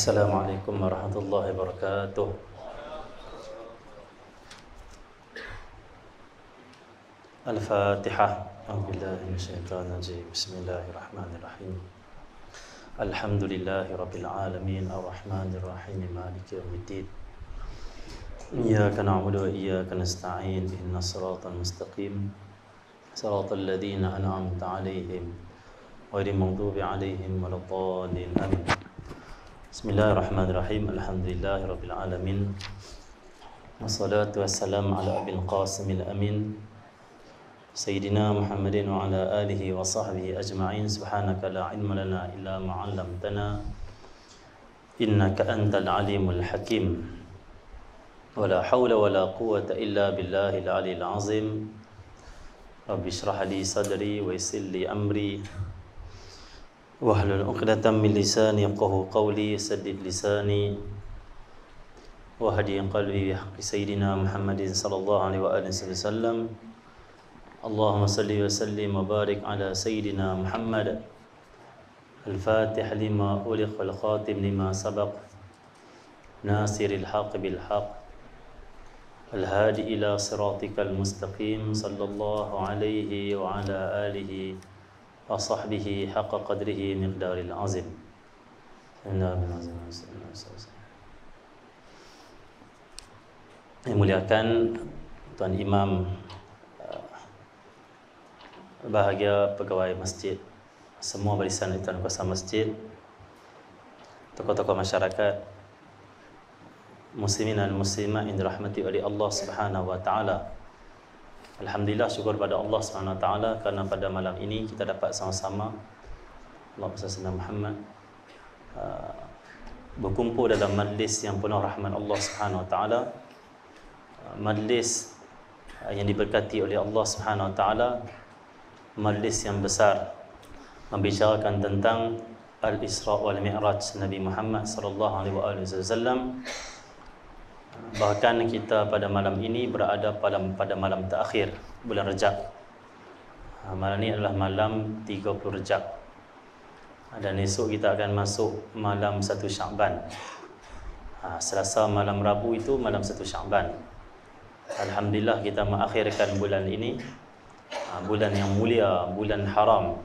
Assalamualaikum warahmatullahi wabarakatuh. Al-Fatihah. A'udzubillahi minasyaitonir rajim. Bismillahirrahmanirrahim. Alhamdulillahi rabbil alamin arrahmanir rahim maliki yaumiddin. Iyyaka na'budu wa iyyaka nasta'in ihdinas siratal mustaqim siratal ladzina an'amta 'alaihim ghairil maghdubi 'alaihim waladdallin. Amin. Bismillahirrahmanirrahim. Alhamdulillahi rabbil alamin. Wassalatu wassalamu ala abil qasimil amin Sayyidina Muhammadin wa ala alihi wa sahbihi ajma'in. Subhanaka la ilma lana illa ma 'allamtana innaka antal alimul hakim. Wa la haula wa la quwwata illa billahil aliyil azim. Rabbi shrah li sadri wa yassir li amri wahlul 'uqdatam min lisani yafqahu qawli. Saddid lisani wa hadi qalbi bi haqqi sayyidina Muhammadin sallallahu alaihi wa alihi wasallam. Allahumma salli wa sallim wa barik ala sayyidina Muhammad al-Fatih lima uliq wal khatim lima sabaq nasiril haqq bil haqq al-hadi ila siratikal mustaqim sallallahu alaihi wa ala alihi wa sahbihi haqqa qadrihi miqdaril azim. Yang muliakan Tuan Imam, bahagia pegawai masjid, semua barisan tuan kuasa masjid, tokoh-tokoh masyarakat, muslimin dan muslimat yang dirahmati oleh Allah Subhanahu wa taala. Alhamdulillah, syukur pada Allah Subhanahu wa taala kerana pada malam ini kita dapat sama-sama Allahumma salli ala Muhammad berkumpul dalam majlis yang penuh rahmat Allah Subhanahu wa taala, majlis yang diberkati oleh Allah Subhanahu wa taala, majlis yang besar membicarakan tentang Al-Isra wal Mi'raj Nabi Muhammad sallallahu alaihi wasallam. Bahkan kita pada malam ini berada pada malam terakhir bulan Rajab. Malam ini adalah malam 30 Rajab. Dan esok kita akan masuk malam 1 Sya'ban. Selasa malam Rabu itu malam 1 Sya'ban. Alhamdulillah kita mengakhirkan bulan ini, bulan yang mulia, bulan haram,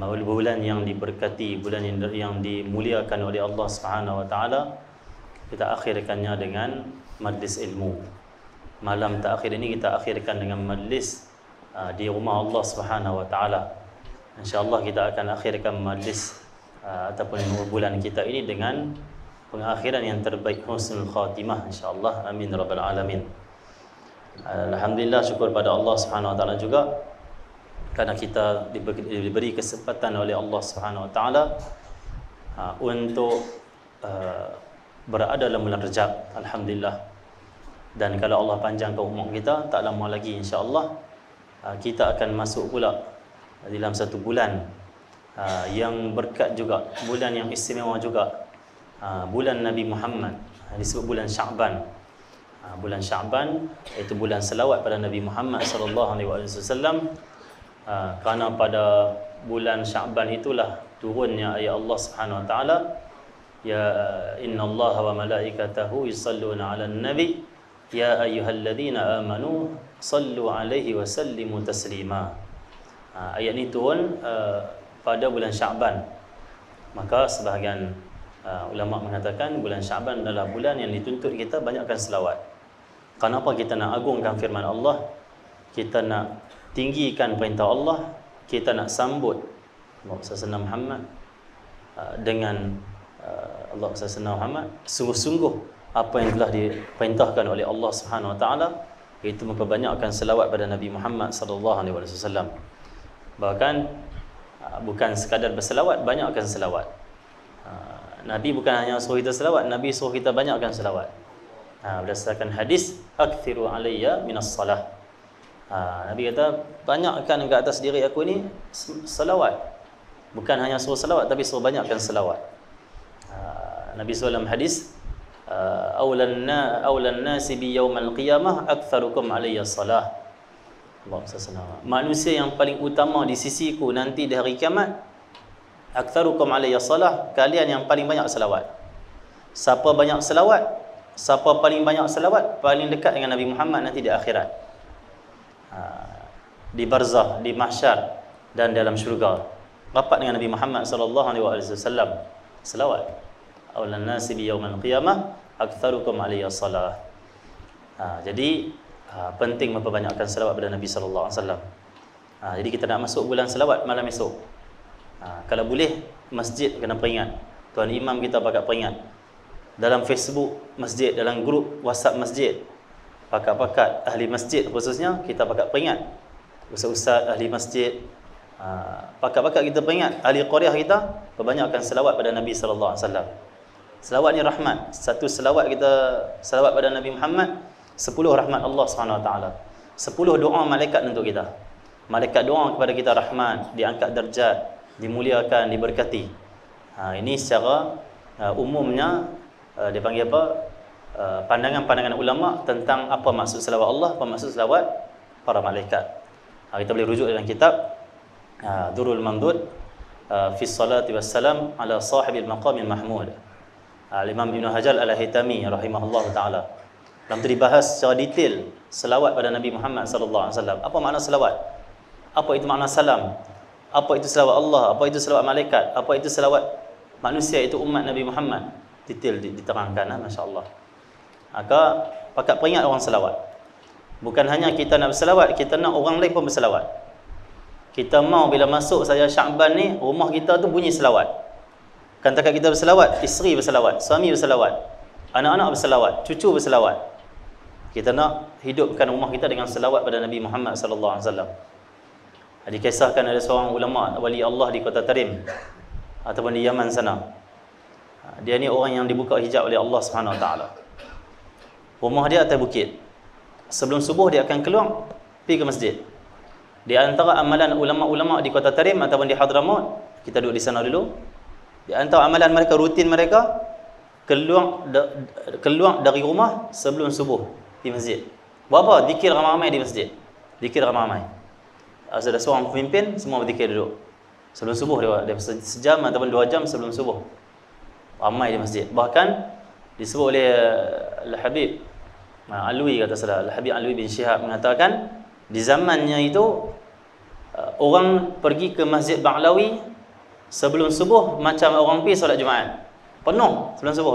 bulan yang diberkati, bulan yang dimuliakan oleh Allah Subhanahu wa taala. Kita akhirkannya dengan majlis ilmu. Malam terakhir ini kita akhirkan dengan majlis di rumah Allah Subhanahu wa taala. Insya-Allah kita akan akhirkan majlis ataupun bulan kita ini dengan pengakhiran yang terbaik, husnul khatimah insya-Allah. Amin rabbal alamin. Alhamdulillah, syukur pada Allah Subhanahu wa taala juga kerana kita diberi kesempatan oleh Allah Subhanahu wa taala untuk berada dalam bulan Rajab. Alhamdulillah. Dan kalau Allah panjangkan umur kita, tak lama lagi insya-Allah kita akan masuk pula dalam satu bulan yang berkat juga, bulan yang istimewa juga, bulan Nabi Muhammad, disebut bulan Sya'ban. Bulan Sya'ban iaitu bulan selawat pada Nabi Muhammad sallallahu alaihi wasallam. Kerana pada bulan Sya'ban itulah turunnya ayat Allah Subhanahu wa taala, ya innallaha wa malaikatahu yusalluna 'alan nabi ya ayyuhalladzina amanu sallu 'alaihi wa sallimu taslima. Ayat ini turun pada bulan Sya'ban. Maka sebahagian ulama mengatakan bulan Sya'ban adalah bulan yang dituntut kita banyakkan selawat. Kenapa kita nak agungkan firman Allah, kita nak tinggikan perintah Allah, kita nak sambut Allah sallallahu Muhammad dengan Allah sallallahu Muhammad sungguh-sungguh apa yang telah diperintahkan oleh Allah Subhanahu wa taala, iaitu memperbanyakkan selawat pada Nabi Muhammad sallallahu alaihi wasallam. Bahkan bukan sekadar berselawat, banyakkan selawat. Nabi bukan hanya suruh kita selawat, Nabi suruh kita banyakkan selawat. Berdasarkan hadis, akthiru alayya minas salah. Nabi kata, banyakkan ke atas diri aku ni selawat. Bukan hanya suruh selawat, tapi suruh banyakkan selawat. Nabi SAW hadis, awlan nasi bi yawmal qiyamah aktharukum alayya salah. Allah SWT. Manusia yang paling utama di sisiku nanti di hari kiamat Aktsarukum alayya salah, kalian yang paling banyak selawat. Siapa banyak selawat, siapa paling banyak selawat, paling dekat dengan Nabi Muhammad nanti di akhirat. Di barzah, di mahsyar dan dalam syurga. Rapat dengan Nabi Muhammad sallallahu alaihi wasallam. Selawat. Awlan nasi bi yaumil qiyamah aktsarukum alayya salah. Jadi penting memperbanyakkan selawat pada Nabi sallallahu alaihi wasallam. Jadi kita nak masuk bulan selawat malam esok. Kalau boleh masjid kena peringat. Tuan imam kita pakat peringat. Dalam Facebook masjid, dalam grup WhatsApp masjid, pakat-pakat ahli masjid khususnya kita pakat peringat. Ustaz-ustaz ahli masjid, pakat-pakat kita peringat. Ahli qaryah kita perbanyakkan selawat pada Nabi sallallahu alaihi wasallam. Selawat ni rahmat. Satu selawat kita selawat pada Nabi Muhammad, 10 rahmat Allah Subhanahu wa taala. 10 doa malaikat untuk kita. Malaikat doa kepada kita rahmat, diangkat darjat, dimuliakan, diberkati. Ini secara umumnya dia panggil apa? Pandangan-pandangan ulama tentang apa maksud selawat Allah, apa maksud selawat para malaikat. Kita boleh rujuk dalam kitab Durul Mandud fi salati wassalam ala sahibil maqamil mahmud. Imam Ibn Hajar Al-Haytami rahimahullah taala. Dalam tu dibahas secara detail selawat pada Nabi Muhammad sallallahu alaihi wasallam. Apa makna selawat? Apa itu makna salam? Apa itu selawat Allah? Apa itu selawat malaikat? Apa itu selawat manusia, itu umat Nabi Muhammad? Detail diterangkan, masya-Allah. Maka pakat peringat orang selawat. Bukan hanya kita nak berselawat, kita nak orang lain pun berselawat. Kita mau bila masuk saya Syaban ni, rumah kita tu bunyi selawat. Kan takat kita berselawat, isteri berselawat, suami berselawat, anak-anak berselawat, cucu berselawat. Kita nak hidupkan rumah kita dengan selawat pada Nabi Muhammad sallallahu alaihi wasallam. Dikisahkan ada seorang ulama wali Allah di kota Tarim ataupun di Yaman sana. Dia ni orang yang dibuka hijab oleh Allah Subhanahu wa taala. Rumah dia atas bukit. Sebelum subuh dia akan keluar pergi ke masjid. Di antara amalan ulama-ulama di kota Tarim ataupun di Hadramaut, kita duduk di sana dulu. Di antara amalan mereka, rutin mereka, keluar dari rumah sebelum subuh di masjid. Buat apa? Zikir ramai-ramai di masjid. Zikir ramai-ramai. Ada seorang pemimpin, semua berzikir duduk. Sebelum subuh dia sejam ataupun 2 jam sebelum subuh. Ramai di masjid. Bahkan disebut oleh Al-Habib Alwi, kata salah, Al-Habib Alwi bin Syihab mengatakan di zamannya itu orang pergi ke Masjid Ba'lawi sebelum subuh macam orang pergi solat Jumaat. Penuh sebelum subuh.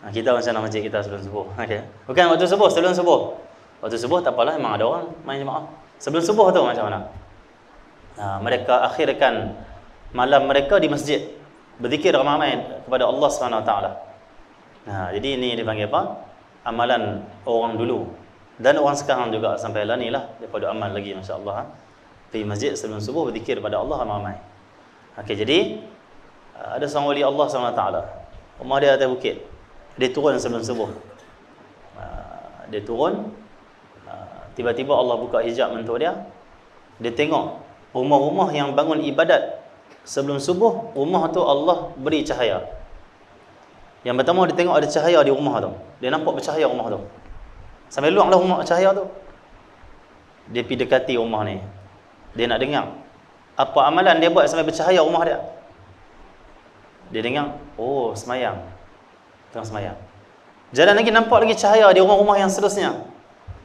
Kita macam mana masjid kita sebelum subuh? Okay. Bukan waktu subuh, sebelum subuh. Waktu subuh tak apalah, memang ada orang main jemaah. Sebelum subuh tu macam mana? Mereka akhirkan malam mereka di masjid, berzikir ramai kepada Allah Subhanahu wa taala. Jadi ini dipanggil apa? Amalan orang dulu. Dan orang sekarang juga sampai lah ni lah, daripada amal lagi, masya-Allah. Pergi masjid sebelum subuh berzikir kepada Allah ramai. Okey, jadi ada seorang wali Allah Subhanahu wa taala. Rumah dia atas bukit. Dia turun sebelum subuh. Dia turun, tiba-tiba Allah buka hijab untuk dia. Dia tengok rumah-rumah yang bangun ibadat sebelum subuh, rumah tu Allah beri cahaya. Yang pertama dia tengok ada cahaya di rumah tu. Dia nampak bercahaya rumah tu. Sampai luanglah rumah cahaya tu. Dia pergi dekati rumah ni. Dia nak dengar apa amalan dia buat sampai bercahaya rumah dia. Dia dengar, oh semayang. Tengah semayang. Jalan lagi nampak lagi cahaya di rumah-rumah yang seterusnya.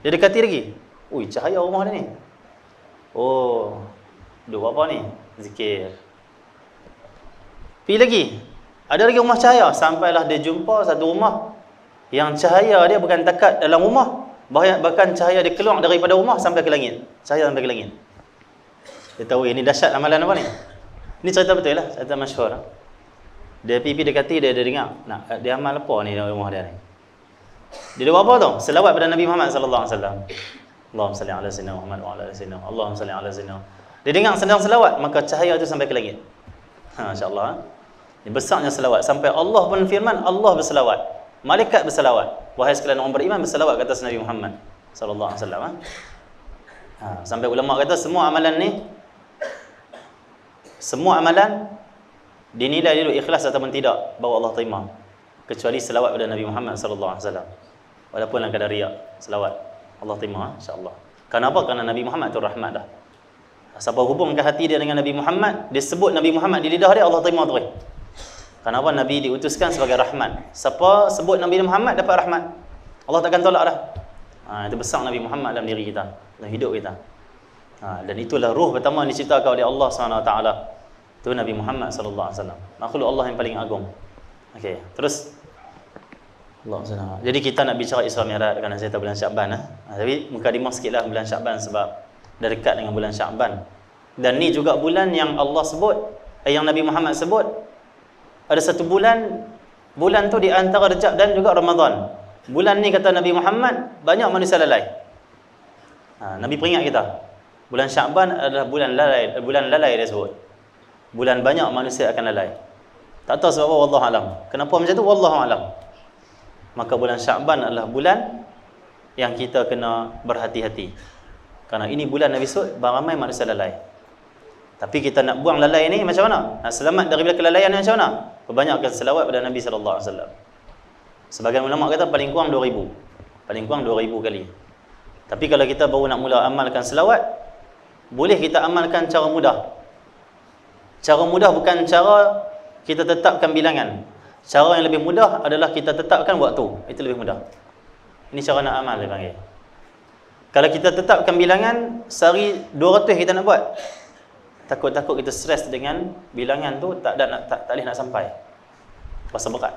Dia dekati lagi. Ui, cahaya rumah dia ni. Oh, duk buat apa ni? Zikir. Pergi lagi. Ada lagi rumah cahaya. Sampailah dia jumpa satu rumah yang cahaya dia bukan takat dalam rumah, bahkan cahaya dia keluar daripada rumah sampai ke langit. Cahaya sampai ke langit. Dia tahu ini dahsyat amalan apa ni. Ini cerita betul lah, cerita masyhur. Dia pergi dekati, dia dengar. Nak dia amal apa ni dalam rumah dia ni? Dia buat apa tu? Selawat pada Nabi Muhammad sallallahu alaihi wasallam. Allahumma salli ala sayyidina Muhammad wa ala ali sayyidina. Allahumma salli ala sayyidina. Dia dengar sedang selawat, maka cahaya itu sampai ke langit. Masya-Allah. Ini besarnya selawat sampai Allah pun firman, Allah berselawat. Malaikat berselawat. Wahai sekalian orang beriman, berselawat ke atas Nabi Muhammad sallallahu alaihi wasallam. Sampai ulama kata semua amalan dinilai dulu ikhlas ataupun tidak, baru Allah terima, kecuali selawat pada Nabi Muhammad sallallahu alaihi wasallam. Walaupun dalam kadar riak, selawat Allah terima insya-Allah. Kenapa? Kerana Nabi Muhammad tu rahmat dah. Siapa hubungkan hati dia dengan Nabi Muhammad, dia sebut Nabi Muhammad di lidah dia, Allah terima terus. Kenapa Nabi diutuskan sebagai rahmat? Siapa sebut Nabi Muhammad dapat rahmat. Allah takkan tolak dah. Itu besar Nabi Muhammad dalam diri kita, dalam hidup kita. Dan itulah ruh pertama yang diciptakan oleh Allah SWT. Itu Nabi Muhammad SAW, makhluk Allah yang paling agung. Okey, terus Allah SWT. Jadi kita nak bicara Isra Mi'raj kerana saya tahu bulan Syakban. Tapi mukadimah sikitlah bulan Syakban sebab dah dekat dengan bulan Syakban. Dan ni juga bulan yang Allah sebut, yang Nabi Muhammad sebut, ada satu bulan tu di antara Rejab dan juga Ramadan. Bulan ni kata Nabi Muhammad banyak manusia lalai. Nabi peringat kita. Bulan Syakban adalah bulan lalai dia sebut. Bulan banyak manusia akan lalai. Tak tahu sebab apa, wallahu alam. Kenapa macam tu, wallahu alam. Maka bulan Syakban adalah bulan yang kita kena berhati-hati. Kerana ini bulan Nabi sebut ramai manusia lalai. Tapi kita nak buang lalai ni macam mana? Nak selamat daripada kelalaian ni macam mana? Perbanyakkan selawat pada Nabi sallallahu alaihi wasallam. Sebagian ulama kata paling kurang 2000. Paling kurang 2000 kali. Tapi kalau kita baru nak mula amalkan selawat, boleh kita amalkan cara mudah. Cara mudah bukan cara kita tetapkan bilangan. Cara yang lebih mudah adalah kita tetapkan waktu. Itu lebih mudah. Ini cara nak amal dia panggil. Kalau kita tetapkan bilangan, sehari 200 kita nak buat, takut-takut kita stres dengan bilangan tu, tak boleh nak sampai. Rasa berat.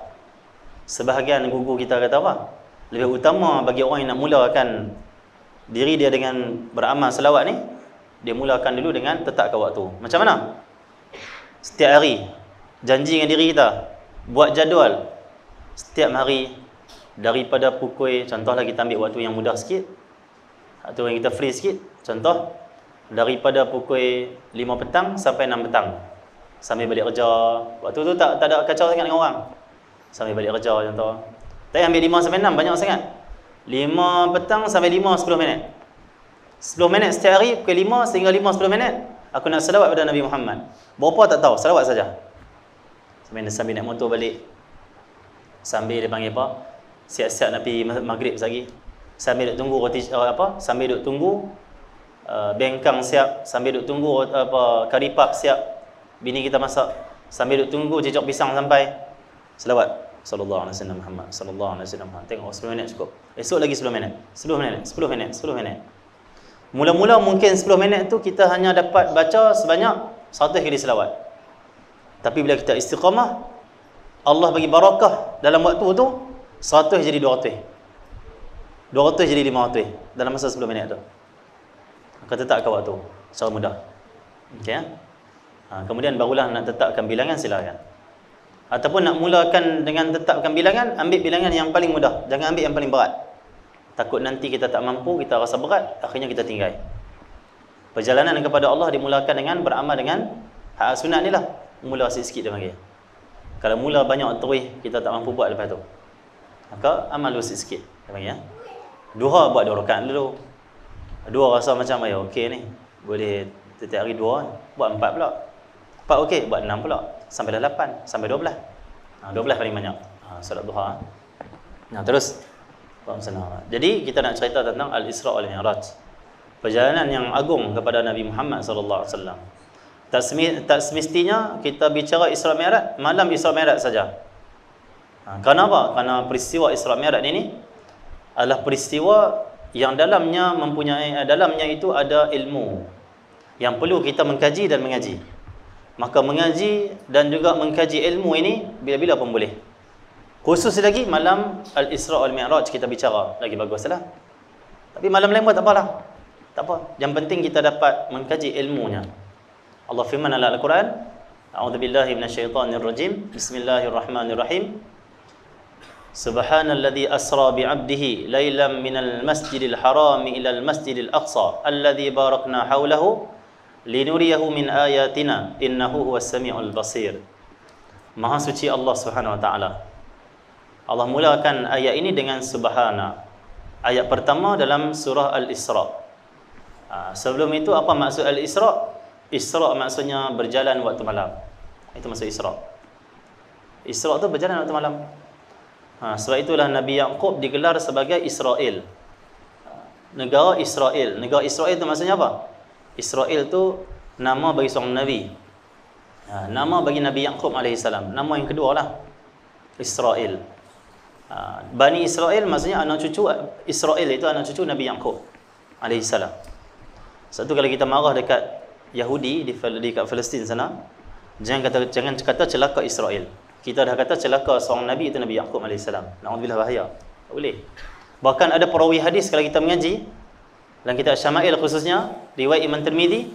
Sebahagian guru kita kata apa? Lebih utama bagi orang yang nak mulakan diri dia dengan beramal selawat ni, dia mulakan dulu dengan tetapkan waktu. Macam mana? Setiap hari janji dengan diri kita, buat jadual setiap hari daripada pukul, contohlah kita ambil waktu yang mudah sikit, atau yang kita free sikit, contoh daripada pukul 5 petang sampai 6 petang, sambil balik kerja. Waktu tu tak ada kacau sangat dengan orang, sambil balik kerja contoh. Tapi ambil 5 sampai 6 banyak sangat. 5 petang sampai 5, 10 minit. 10 minit setiap hari, pukul 5 sehingga 5, 10 minit aku nak selawat pada Nabi Muhammad. Berapa tak tahu, selawat saja. Sambil naik motor balik, sambil dia panggil apa, siap-siap nak pergi maghrib lagi, sambil duk tunggu roti sambil duk tunggu bengkang siap, sambil duk tunggu kari pap siap, bini kita masak, sambil duk tunggu cicak pisang sampai, selawat sallallahu alaihi wasallam Muhammad sallallahu alaihi wasallam. Tengok 10 minit cukup. Esok lagi 10 minit. 10 minit, 10 minit, 10 minit. Mula-mula mungkin 10 minit tu kita hanya dapat baca sebanyak 100 kali selawat. Tapi bila kita istiqamah, Allah bagi barakah dalam waktu tu, 100 jadi 200. 200 jadi 500 dalam masa 10 minit tu. Maka tetapkan waktu secara mudah. Okey ya? Kemudian barulah nak tetapkan bilangan, silakan. Ataupun nak mulakan dengan tetapkan bilangan, ambil bilangan yang paling mudah, jangan ambil yang paling berat. Takut nanti kita tak mampu, kita rasa berat, akhirnya kita tinggal. Perjalanan kepada Allah dimulakan dengan beramal dengan hak sunat ni lah. Mula sikit-sikit dia panggil. Kalau mula banyak terus, kita tak mampu buat lepas tu, maka amal dulu sikit-sikit dia panggil ya. Duha buat 2 rakaat dulu. 2 rasa macam ayo okey ni, boleh setiap hari 2, buat 4 pula. 4 okey, buat 6 pula, sampai 8, sampai 12. 12 paling banyak. Solat duha. Nah, terus jadi kita nak cerita tentang Al-Isra wal Mi'raj, perjalanan yang agung kepada Nabi Muhammad sallallahu alaihi wasallam. Tak semestinya kita bicara Isra Mi'raj malam Isra Mi'raj saja. Kenapa? Kerana peristiwa Isra Mi'raj ini adalah peristiwa yang dalamnya itu ada ilmu yang perlu kita mengkaji dan mengaji. Maka mengaji dan juga mengkaji ilmu ini bila-bila pun boleh. Khusus lagi malam Al-Isra wal Mi'raj kita bicara, lagi baguslah. Tapi malam lain pun tak apalah. Tak apa. Yang penting kita dapat mengkaji ilmunya. Allah firman dalam Al-Quran, A'udzubillahi minasyaitonir rajim. Bismillahirrahmanirrahim. Subhanalladzi asra bi'abdihi lailan minal masjidil harami ilal masjidil aqsa alladzi barakna haulahu linuriyahu min ayatina innahu huwas samiul basir. Maha suci Allah Subhanahu wa taala. Allah mulakan ayat ini dengan subhana. Ayat pertama dalam surah Al-Isra. Sebelum itu apa maksud Al-Isra? Isra maksudnya berjalan waktu malam. Itu maksud Isra. Isra tu berjalan waktu malam. Sebab itulah Nabi Yaqub digelar sebagai Israel. Negara Israel. Negara Israel itu maksudnya apa? Israel tu nama bagi seorang Nabi. Nama bagi Nabi Yaqub alaihissalam. Nama yang kedua lah, Israel. Bani Israel maksudnya anak cucu Israel, itu anak cucu Nabi Yaqub alaihissalam. Satu kalau kita marah dekat Yahudi dekat Palestin sana, jangan kata celaka Israel. Kita dah kata celaka seorang Nabi, itu Nabi Yaqub alaihissalam. Na'udzubillah, bahaya. Tak boleh. Bahkan ada perawi hadis kalau kita mengaji dalam kitab Syama'il khususnya riwayat Imam Tirmizi,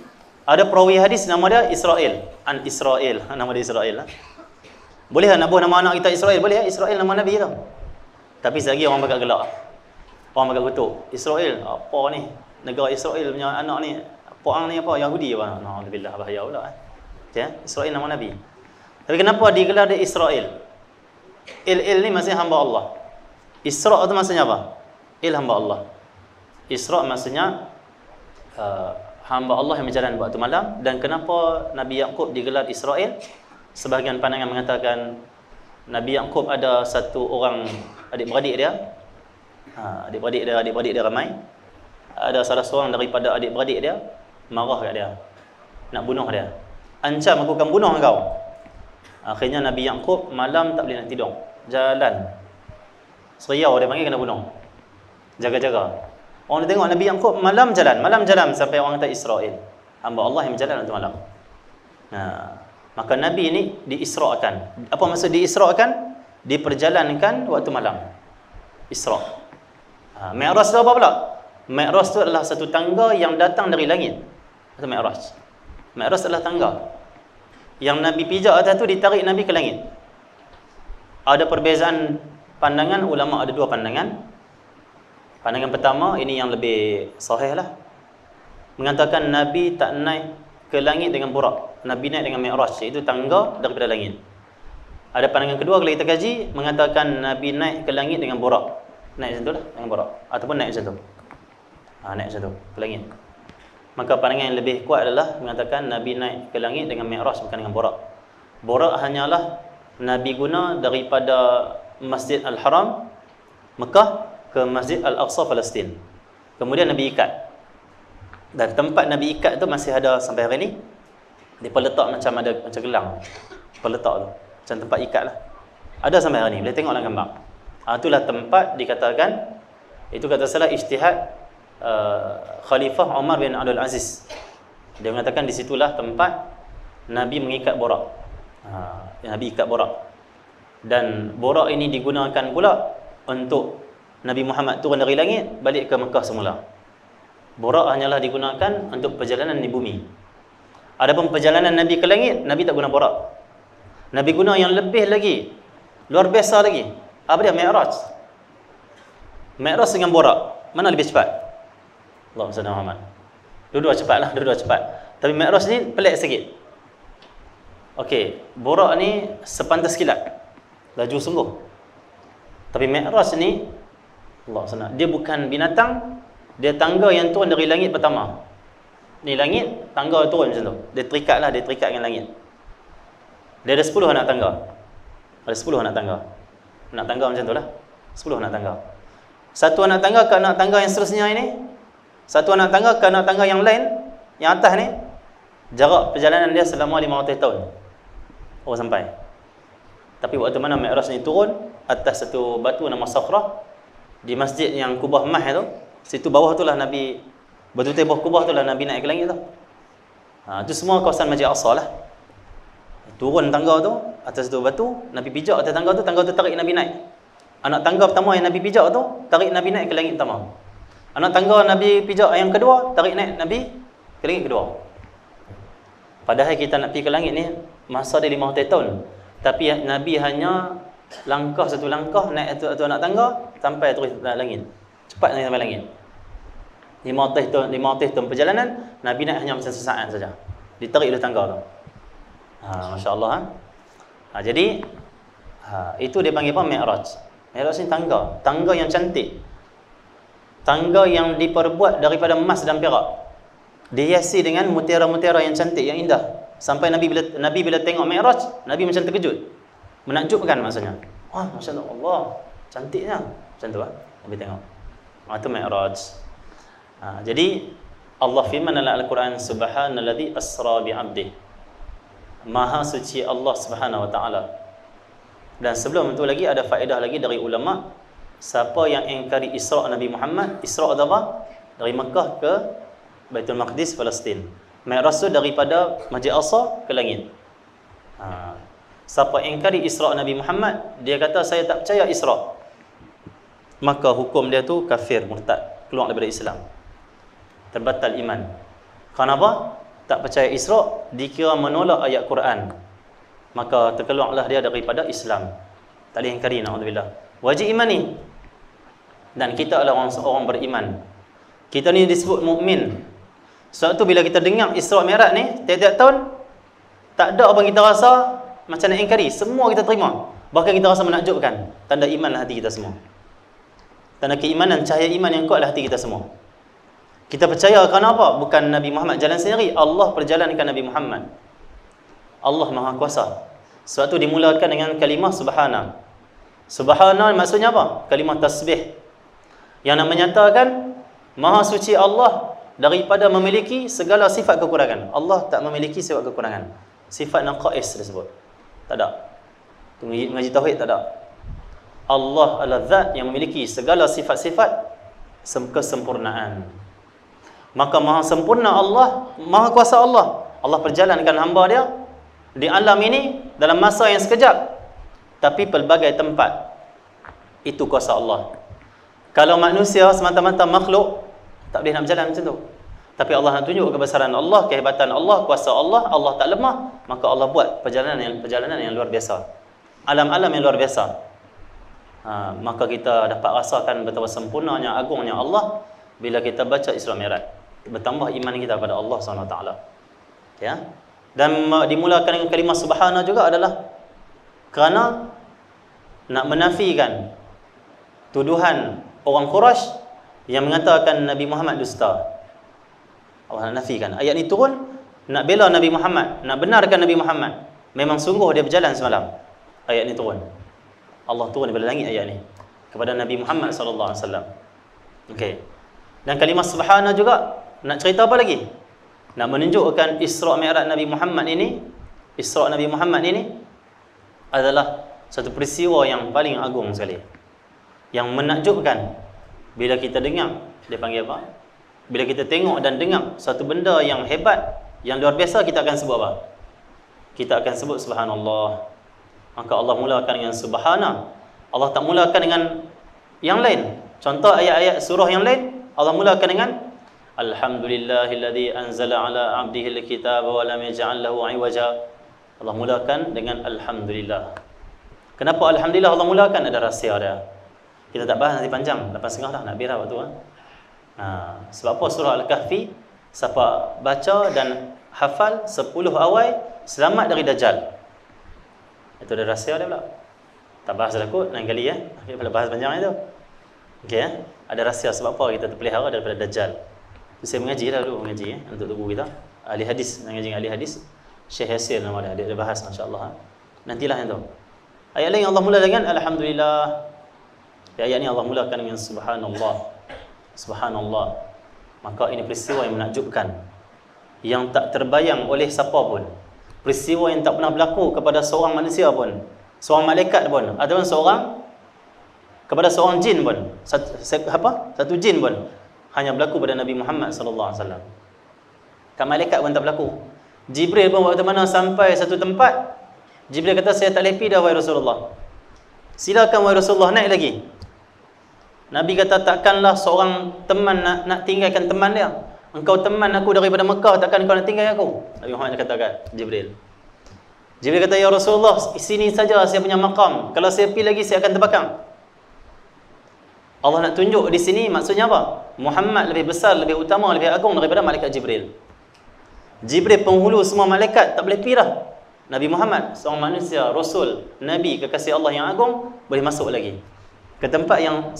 ada perawi hadis nama dia Israel, Israel, nama dia Israel lah. Boleh tak nak buat nama anak kita Israel? Boleh ya? Israel nama Nabi tu. Tapi selagi orang bakal gelak, orang bakal kutuk Israel, apa ni? Negara Israel punya anak ni, apa orang ni, apa Yahudi apa? Na'udzubillah, bahaya pula. Ya, Israel nama Nabi. Tapi kenapa digelar dia Israel? Il ni maksudnya hamba Allah. Isra' tu maksudnya apa? Il hamba Allah. Isra' maksudnya hamba Allah yang berjalan waktu malam. Dan kenapa Nabi Yaqub digelar Israel? Sebahagian pandangan mengatakan Nabi Yaqub ada satu orang adik-beradik dia. Adik-beradik dia ramai. Ada salah seorang daripada adik-beradik dia marah kat dia, nak bunuh dia. Ancam, aku akan bunuh kau. Akhirnya Nabi Yaqub malam tak boleh nak tidur, jalan seriau, dia panggil kena bunuh, jaga-jaga. Orang dia tengok Nabi Yaqub malam jalan sampai orang kata Israel, hamba Allah yang berjalan waktu malam. Maka Nabi ini diisra'kan. Apa maksud diisra'kan? Diperjalankan waktu malam, Isra'. Mi'raj tu apa pula? Mi'raj tu adalah satu tangga yang datang dari langit. Itu Mi'raj. Mi'raj adalah tangga yang Nabi pijak atas tu, ditarik Nabi ke langit. Ada perbezaan pandangan ulama, ada dua pandangan. Pandangan pertama, ini yang lebih sahih lah, mengatakan Nabi tak naik ke langit dengan burak. Nabi naik dengan Mi'raj, iaitu tangga daripada langit. Ada pandangan kedua kalau kita kaji, mengatakan Nabi naik ke langit dengan burak. Naik macam tu lah, dengan burak. Ataupun naik macam tu. Naik macam tu, ke langit. Maka pandangan yang lebih kuat adalah mengatakan Nabi naik ke langit dengan Mi'raj, bukan dengan burak. Burak hanyalah Nabi guna daripada Masjid Al-Haram Mekah ke Masjid Al-Aqsa Palestin. Kemudian Nabi ikat. Dan tempat Nabi ikat tu masih ada sampai hari ni. Dia letak macam gelang. Letak tu macam tempat ikat lah. Ada sampai hari ni, boleh tengok dalam gambar. Itulah tempat dikatakan, itu kata salah ijtihad Khalifah Umar bin Abdul Aziz. Dia mengatakan di situlah tempat Nabi mengikat borak. Nabi ikat borak. Dan borak ini digunakan pula untuk Nabi Muhammad turun dari langit balik ke Mekah semula. Borak hanyalah digunakan untuk perjalanan di bumi. Adapun perjalanan Nabi ke langit, Nabi tak guna borak. Nabi guna yang lebih lagi, luar biasa lagi. Apa dia? Mi'raj. Mi'raj dengan borak, mana lebih cepat? Allahumma salli ala Muhammad. Dua-dua cepat lah, dua-dua cepat. Tapi Mi'raj ni pelik sikit. Okey, borak ni sepantas kilat, laju sungguh. Tapi Mi'raj ni, Allah sana, dia bukan binatang, dia tangga yang turun dari langit pertama. Ni langit, tangga turun macam tu. Dia terikat lah, dia terikat dengan langit. Dia ada 10 anak tangga. Ada 10 anak tangga. Anak tangga macam tu lah, 10 anak tangga. Satu anak tangga ke anak tangga yang seterusnya ini, satu anak tangga ke anak tangga yang lain, yang atas ni, jarak perjalanan dia selama 500 tahun baru sampai. Tapi waktu mana Mi'raj ni turun atas satu batu nama Sakhrah di masjid yang Kubah Mah tu, situ bawah tu lah Nabi, batu tebah Kubah tu lah Nabi naik ke langit tu. Itu semua kawasan Masjid Aqsa lah. Turun tangga tu atas tu batu, Nabi pijak atas tangga tu tarik Nabi naik. Anak tangga pertama yang Nabi pijak tu tarik Nabi naik ke langit pertama. Anak tangga Nabi pijak yang kedua tarik naik Nabi ke langit kedua. Padahal kita nak pergi ke langit ni masa dia 500 tahun. Tapi Nabi hanya langkah satu langkah naik tu anak tangga sampai terus ke langit. Cepat sampai langit. 500 tahun perjalanan, Nabi naik hanya macam sesaat saja. Ditarik oleh tangga tu. Masya-Allah. Jadi itu dia panggil apa? Mi'raj. Mi'raj ni tangga, tangga yang cantik. Tangga yang diperbuat daripada emas dan perak. Dihiasi dengan mutiara-mutiara yang cantik, yang indah. Sampai Nabi bila tengok Mi'raj, Nabi macam terkejut. Menakjubkan maksudnya. Wah, masya-Allah, cantiknya. Macam tu lah Nabi tengok. Itu Mi'raj. Jadi Allah firman dalam Al-Quran, subhanalladzi asra bi'abdih, maha suci Allah Subhanahu wa taala. Dan sebelum itu lagi ada faedah lagi dari ulama, siapa yang ingkari Isra Nabi Muhammad, Isra itu apa? Dari Mekah ke Baitul Maqdis, Palestin. Mi'raj tu daripada Masjid Aqsa ke langit. Siapa ingkari Isra Nabi Muhammad, dia kata saya tak percaya Isra, maka hukum dia tu kafir, murtad, keluar daripada Islam, terbatal iman. Kenapa? Tak percaya Isra, dikira menolak ayat Quran, maka terkeluarlah dia daripada Islam. Tak boleh ingkari, na'udzubillah. Wajib imani. Dan kita adalah orang beriman. Kita ni disebut mukmin. Sebab tu bila kita dengar Isra Mi'raj ni tiap-tiap tahun, tak ada apa kita rasa macam nak ingkari, semua kita terima. Bahkan kita rasa menakjubkan. Tanda iman lah hati kita semua. Tanda keimanan, cahaya iman yang kuat lah hati kita semua. Kita percaya kerana apa? Bukan Nabi Muhammad jalan sendiri, Allah perjalankan Nabi Muhammad. Allah Maha Kuasa. Sebab tu dimulakan dengan kalimah subhana. Subhana maksudnya apa? Kalimah tasbih, yang nak menyatakan Maha suci Allah daripada memiliki segala sifat kekurangan. Allah tak memiliki sifat kekurangan. Sifat naqais disebut. Tak ada. Mengaji tauhid tak ada. Allah adalah zat yang memiliki segala sifat-sifat kesempurnaan. Maka maha sempurna Allah, maha kuasa Allah. Allah perjalankan hamba dia di alam ini dalam masa yang sekejap, tapi pelbagai tempat. Itu kuasa Allah. Kalau manusia semata-mata makhluk, tak boleh nak berjalan macam tu. Tapi Allah nak tunjuk kebesaran Allah, kehebatan Allah, kuasa Allah. Allah tak lemah, maka Allah buat perjalanan yang luar biasa, alam-alam yang luar biasa. Maka kita dapat rasakan betapa sempurnanya, agungnya Allah bila kita baca Isra Mi'raj. Bertambah iman kita pada Allah SWT. Ya. Dan dimulakan dengan kalimah subhana juga adalah kerana nak menafikan tuduhan orang Quraisy yang mengatakan Nabi Muhammad dusta. Allah nak nafikan. Ayat ni turun nak bela Nabi Muhammad, nak benarkan Nabi Muhammad. Memang sungguh dia berjalan semalam. Ayat ni turun. Allah turun daripada langit ayat ni kepada Nabi Muhammad sallallahu alaihi wasallam. Okey. Dan kalimah subhana juga nak cerita apa lagi? Nak menunjukkan Isra Mi'raj Nabi Muhammad ini, Isra Nabi Muhammad ini adalah satu peristiwa yang paling agung sekali, yang menakjubkan. Bila kita dengar, dia panggil apa? Bila kita tengok dan dengar satu benda yang hebat, yang luar biasa, kita akan sebut apa? Kita akan sebut subhanallah. Maka Allah mulakan dengan subhana. Allah tak mulakan dengan yang lain. Contoh ayat-ayat surah yang lain, Allah mulakan dengan alhamdulillahilladzi anzala ala 'abdihi alkitaba wa lam yaj'al lahu 'iwaja. Allah mulakan dengan alhamdulillah. Kenapa alhamdulillah Allah mulakan? Ada rahsia dia. Kita tak bahas, nanti panjang, 8.30 dah nak berak waktu. Sebab apa surah Al-Kahfi, siapa baca dan hafal 10 awal, selamat dari Dajjal. Itu ada rahsia dia pula. Tak bahas dah kot, lain kali ya. Kita bahas panjang itu. Okey ya. Ada rahsia sebab apa kita terpelihara daripada Dajjal. Saya mengaji dah dulu, mengaji untuk guru kita. Ahli hadis, mengaji ahli hadis. Syekh Yasir nama dia bahas masya-Allah. Nantilah yang tu. Ayat lain Allah mula dengan alhamdulillah. Di ayat ni Allah mulakan dengan subhanallah. Subhanallah. Maka ini peristiwa yang menakjubkan, yang tak terbayang oleh siapa pun. Peristiwa yang tak pernah berlaku kepada seorang manusia pun, seorang malaikat pun, ataupun kepada seorang jin pun. Satu jin pun hanya berlaku pada Nabi Muhammad sallallahu alaihi wasallam. Kat malaikat pun tak berlaku. Jibril pun waktu mana sampai satu tempat, Jibril kata saya tak boleh pergi dah wahai Rasulullah. Silakan wahai Rasulullah, naik lagi. Nabi kata takkanlah seorang teman nak tinggalkan teman dia. Engkau teman aku daripada Mekah, takkan kau nak tinggal aku? Nabi Muhammad katakan, Jibril. Jibril kata, ya Rasulullah, sini saja saya punya maqam. Kalau saya pergi lagi, saya akan terbakar. Allah nak tunjuk di sini maksudnya apa? Muhammad lebih besar, lebih utama, lebih agung daripada malaikat Jibril. Jibril penghulu semua malaikat, tak boleh pergi dah. Nabi Muhammad, seorang manusia, Rasul, Nabi, kekasih Allah yang agung, boleh masuk lagi ke tempat yang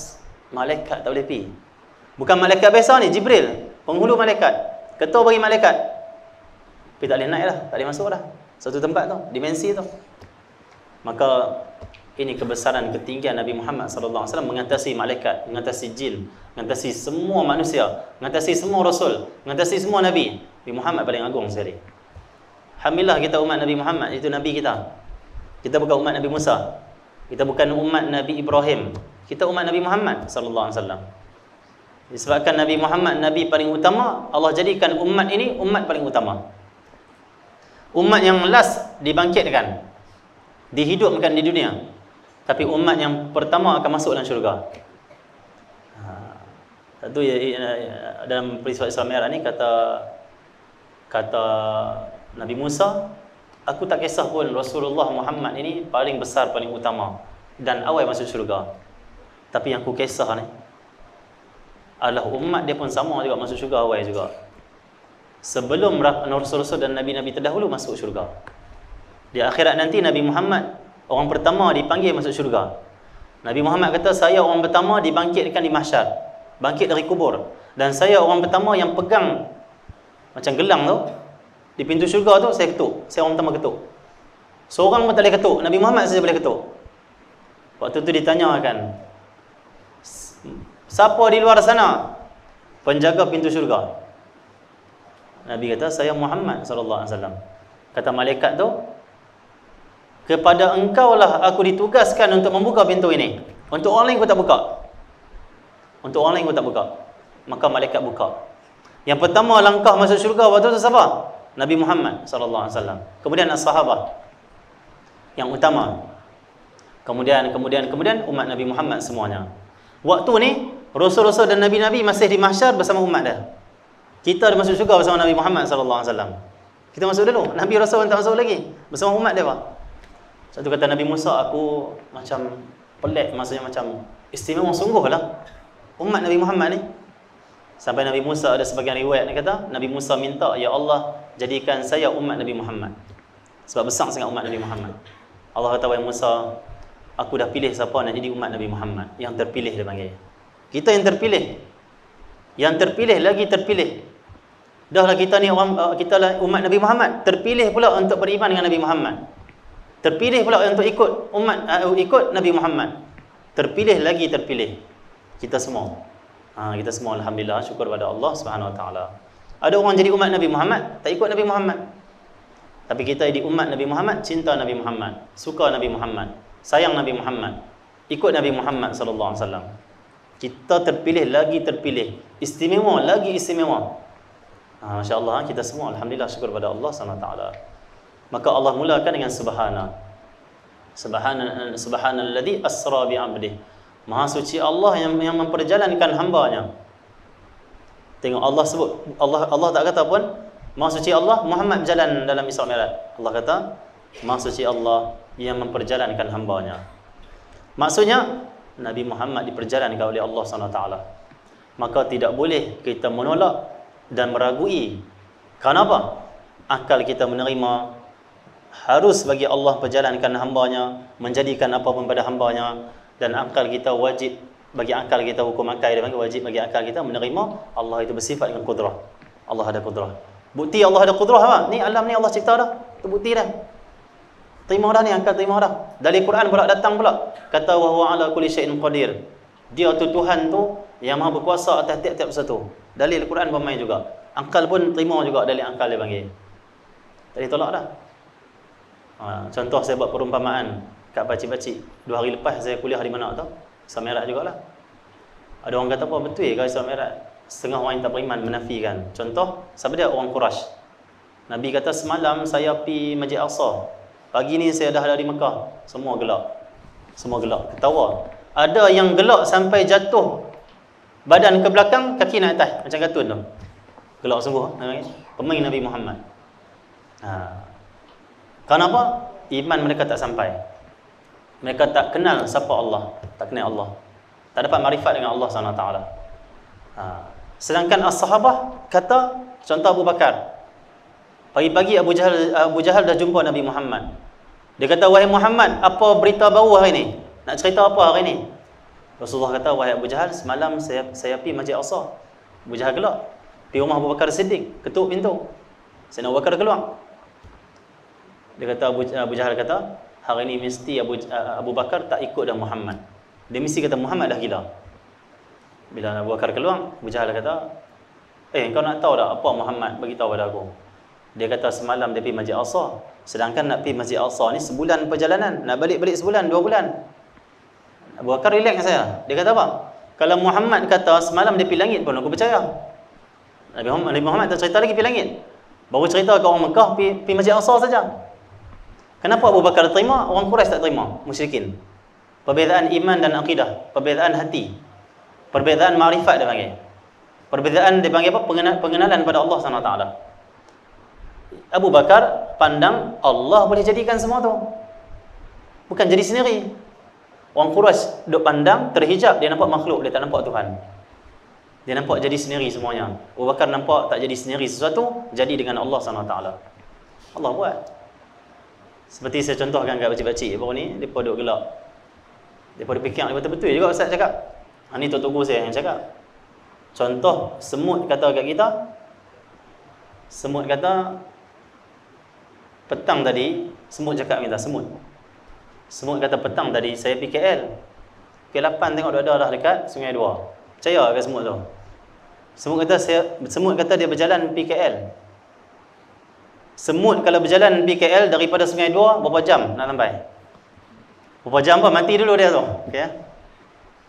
malaikat tak boleh pergi. Bukan malaikat biasa ni, Jibril, penghulu malaikat, ketua bagi malaikat. Tapi tak boleh naik dah, tak boleh masuk dah satu tempat tu, dimensi tu. Maka Ini kebesaran ketinggian Nabi Muhammad sallallahu alaihi wasallam mengatasi malaikat, mengatasi jin, mengatasi semua manusia, mengatasi semua rasul, mengatasi semua nabi. Nabi Muhammad paling agung sekali. Alhamdulillah kita umat Nabi Muhammad, itu nabi kita. Kita bukan umat Nabi Musa. Kita bukan umat Nabi Ibrahim. Kita umat Nabi Muhammad sallallahu alaihi wasallam. Disebabkan Nabi Muhammad nabi paling utama, Allah jadikan umat ini umat paling utama. Umat yang last dibangkitkan, dihidupkan di dunia. Tapi umat yang pertama akan masuk dalam syurga. Satu dalam peristiwa Isra Mi'raj ni kata Nabi Musa, aku tak kisah pun Rasulullah Muhammad ini paling besar, paling utama dan awal masuk syurga. Tapi yang aku kisah ni adalah umat dia pun sama juga masuk syurga awal juga. Sebelum Rasul-Rasul dan Nabi-Nabi terdahulu masuk syurga. Di akhirat nanti Nabi Muhammad orang pertama dipanggil masuk syurga. Nabi Muhammad kata, saya orang pertama dibangkitkan di mahsyar, bangkit dari kubur. Dan saya orang pertama yang pegang macam gelang tu di pintu syurga tu, saya ketuk. Saya orang pertama ketuk. Seorang pun tak boleh ketuk, Nabi Muhammad saja boleh ketuk. Waktu tu ditanyakan, siapa di luar sana penjaga pintu syurga? Nabi kata, saya Muhammad sallallahu alaihi wasallam. Kata malaikat tu, kepada engkau lah aku ditugaskan untuk membuka pintu ini. Untuk orang lain aku tak buka. Untuk orang lain aku tak buka. Maka malaikat buka. Yang pertama langkah masuk syurga waktu tu siapa? Nabi Muhammad sallallahu alaihi wasallam. Kemudian as-sahabah yang utama. Kemudian umat Nabi Muhammad semuanya. Waktu ni Rasul-Rasul dan Nabi-Nabi masih di mahsyar bersama umat dia. Kita dah masuk syurga bersama Nabi Muhammad sallallahu alaihi wasallam. Kita masuk dulu. Nabi Rasul tak masuk lagi bersama umat dia, Pak. Satu kata Nabi Musa, aku macam pelik, maksudnya macam istimewa sungguh lah umat Nabi Muhammad ni. Sampai Nabi Musa, ada sebagian riwayat ni kata, Nabi Musa minta, ya Allah jadikan saya umat Nabi Muhammad. Sebab besar sangat umat Nabi Muhammad. Allah kata, wahai Musa, aku dah pilih siapa nak jadi umat Nabi Muhammad. Yang terpilih dia panggil. Kita yang terpilih. Yang terpilih lagi terpilih. Dahlah kita ni kita lah umat Nabi Muhammad, terpilih pula untuk beriman dengan Nabi Muhammad. Terpilih pula untuk ikut Nabi Muhammad. Terpilih lagi terpilih. Kita semua. Kita semua alhamdulillah syukur pada Allah Subhanahu wa taala. Ada orang jadi umat Nabi Muhammad, tak ikut Nabi Muhammad. Tapi kita di umat Nabi Muhammad, cinta Nabi Muhammad, suka Nabi Muhammad, sayang Nabi Muhammad, ikut Nabi Muhammad sallallahu alaihi wasallam. Kita terpilih lagi terpilih, istimewa lagi istimewa. Masya-Allah, kita semua alhamdulillah syukur pada Allah Subhanahu wa taala. Maka Allah mulakan dengan subhanalladzi asra bi 'abdihi. Maha suci Allah yang memperjalankan hamba-Nya. Tengok Allah sebut, Allah tak kata pun Maha suci Allah Muhammad berjalan dalam Isra Mi'raj. Allah kata Maha suci Allah yang memperjalankan hamba-Nya. Maksudnya Nabi Muhammad diperjalankan oleh Allah SWT. Maka tidak boleh kita menolak dan meragui. Kenapa? Akal kita menerima, harus bagi Allah perjalankan hamba-Nya, menjadikan apapun pada hamba-Nya. Dan akal kita wajib, bagi akal kita, hukum akal dia panggil, wajib bagi akal kita menerima Allah itu bersifat dengan kudrah. Allah ada kudrah. Bukti Allah ada kudrah apa? Ni alam ni Allah cipta dah. Itu bukti dah. Terima dah ni, akal terima dah. Dari Quran pula datang pula. Kata wa huwa ala kulli syai'in qadir. Dia tu Tuhan tu yang maha berkuasa atas tiap-tiap satu. Dalil Quran bermain juga. Akal pun terima juga dalil akal dia panggil. Tak ditolak dah. Contoh saya buat perumpamaan kat pakcik-pakcik. 2 hari lepas saya kuliah di mana tu? Isra Mi'raj jugalah. Ada orang kata apa betul ke Isra Mi'raj? Setengah orang yang tak beriman menafikan. Contoh, siapa dia? Orang Quraisy. Nabi kata semalam saya pergi Masjid Aqsa. Pagi ni saya dah ada di Mekah. Semua gelap. Semua gelap. Ketawa. Ada yang gelap sampai jatuh badan ke belakang, kaki naik atas. Macam kartun tu. Gelap sungguh. Pemain Nabi Muhammad. Kenapa? Iman mereka tak sampai. Mereka tak kenal siapa Allah. Tak kenal Allah. Tak dapat marifat dengan Allah SWT. Sedangkan as-sahabah kata, contoh Abu Bakar. Pagi-pagi Abu Jahal dah jumpa Nabi Muhammad. Dia kata, wahai Muhammad, apa berita baru hari ni? Nak cerita apa hari ni? Rasulullah kata, wahai Abu Jahal, semalam saya pergi Masjid Aqsa. Abu Jahal gelap. Pergi rumah Abu Bakar Siddiq, ketuk pintu. Sayyidina Abu Bakar keluar. Dia kata, Abu Jahal kata, hari ni mesti Abu Bakar tak ikut dah Muhammad. Dia mesti kata Muhammad dah gila. Bila Abu Bakar keluar, Abu Jahal kata, kau nak tahu tak apa Muhammad bagi tahu pada aku? Dia kata semalam dia pergi Masjid Al-Aqsa, sedangkan nak pergi Masjid Al-Aqsa ni sebulan perjalanan, nak balik sebulan, 2 bulan. Abu Bakar relax saya. Dia kata apa? Kalau Muhammad kata semalam dia pergi langit pun aku percaya. Nabi Muhammad tak cerita lagi pergi langit. Baru cerita ke orang Mekah pergi Masjid Al-Aqsa saja. Kenapa Abu Bakar terima, orang Quraisy tak terima? Musyrikin. Perbezaan iman dan akidah, perbezaan hati, perbezaan makrifat dia panggil. Perbezaan dia panggil apa? Pengenalan pada Allah SWT. Abu Bakar pandang Allah boleh jadikan semua tu, bukan jadi sendiri. Orang Quraisy duk pandang terhijab, dia nampak makhluk, dia tak nampak Tuhan. Dia nampak jadi sendiri semuanya. Abu Bakar nampak tak jadi sendiri sesuatu, jadi dengan Allah SWT. Allah buat. Seperti saya contohkan kat pakcik-pakcik baru ni, mereka duk gelak. Mereka duk fikir, betul-betul juga Ustaz cakap. Ini Tok Guru saya yang cakap. Contoh, semut kata kat kita, semut kata, petang tadi, semut cakap kita, semut kata petang tadi, saya pergi KL. Pukul 8 tengok ada dah dekat Sungai Dua. Percaya ke semut tu? Semut kata dia berjalan pergi KL. Semut kalau berjalan pergi KL daripada Sungai Dua, berapa jam nak sampai? Berapa jam apa? Mati dulu dia tu. Okay?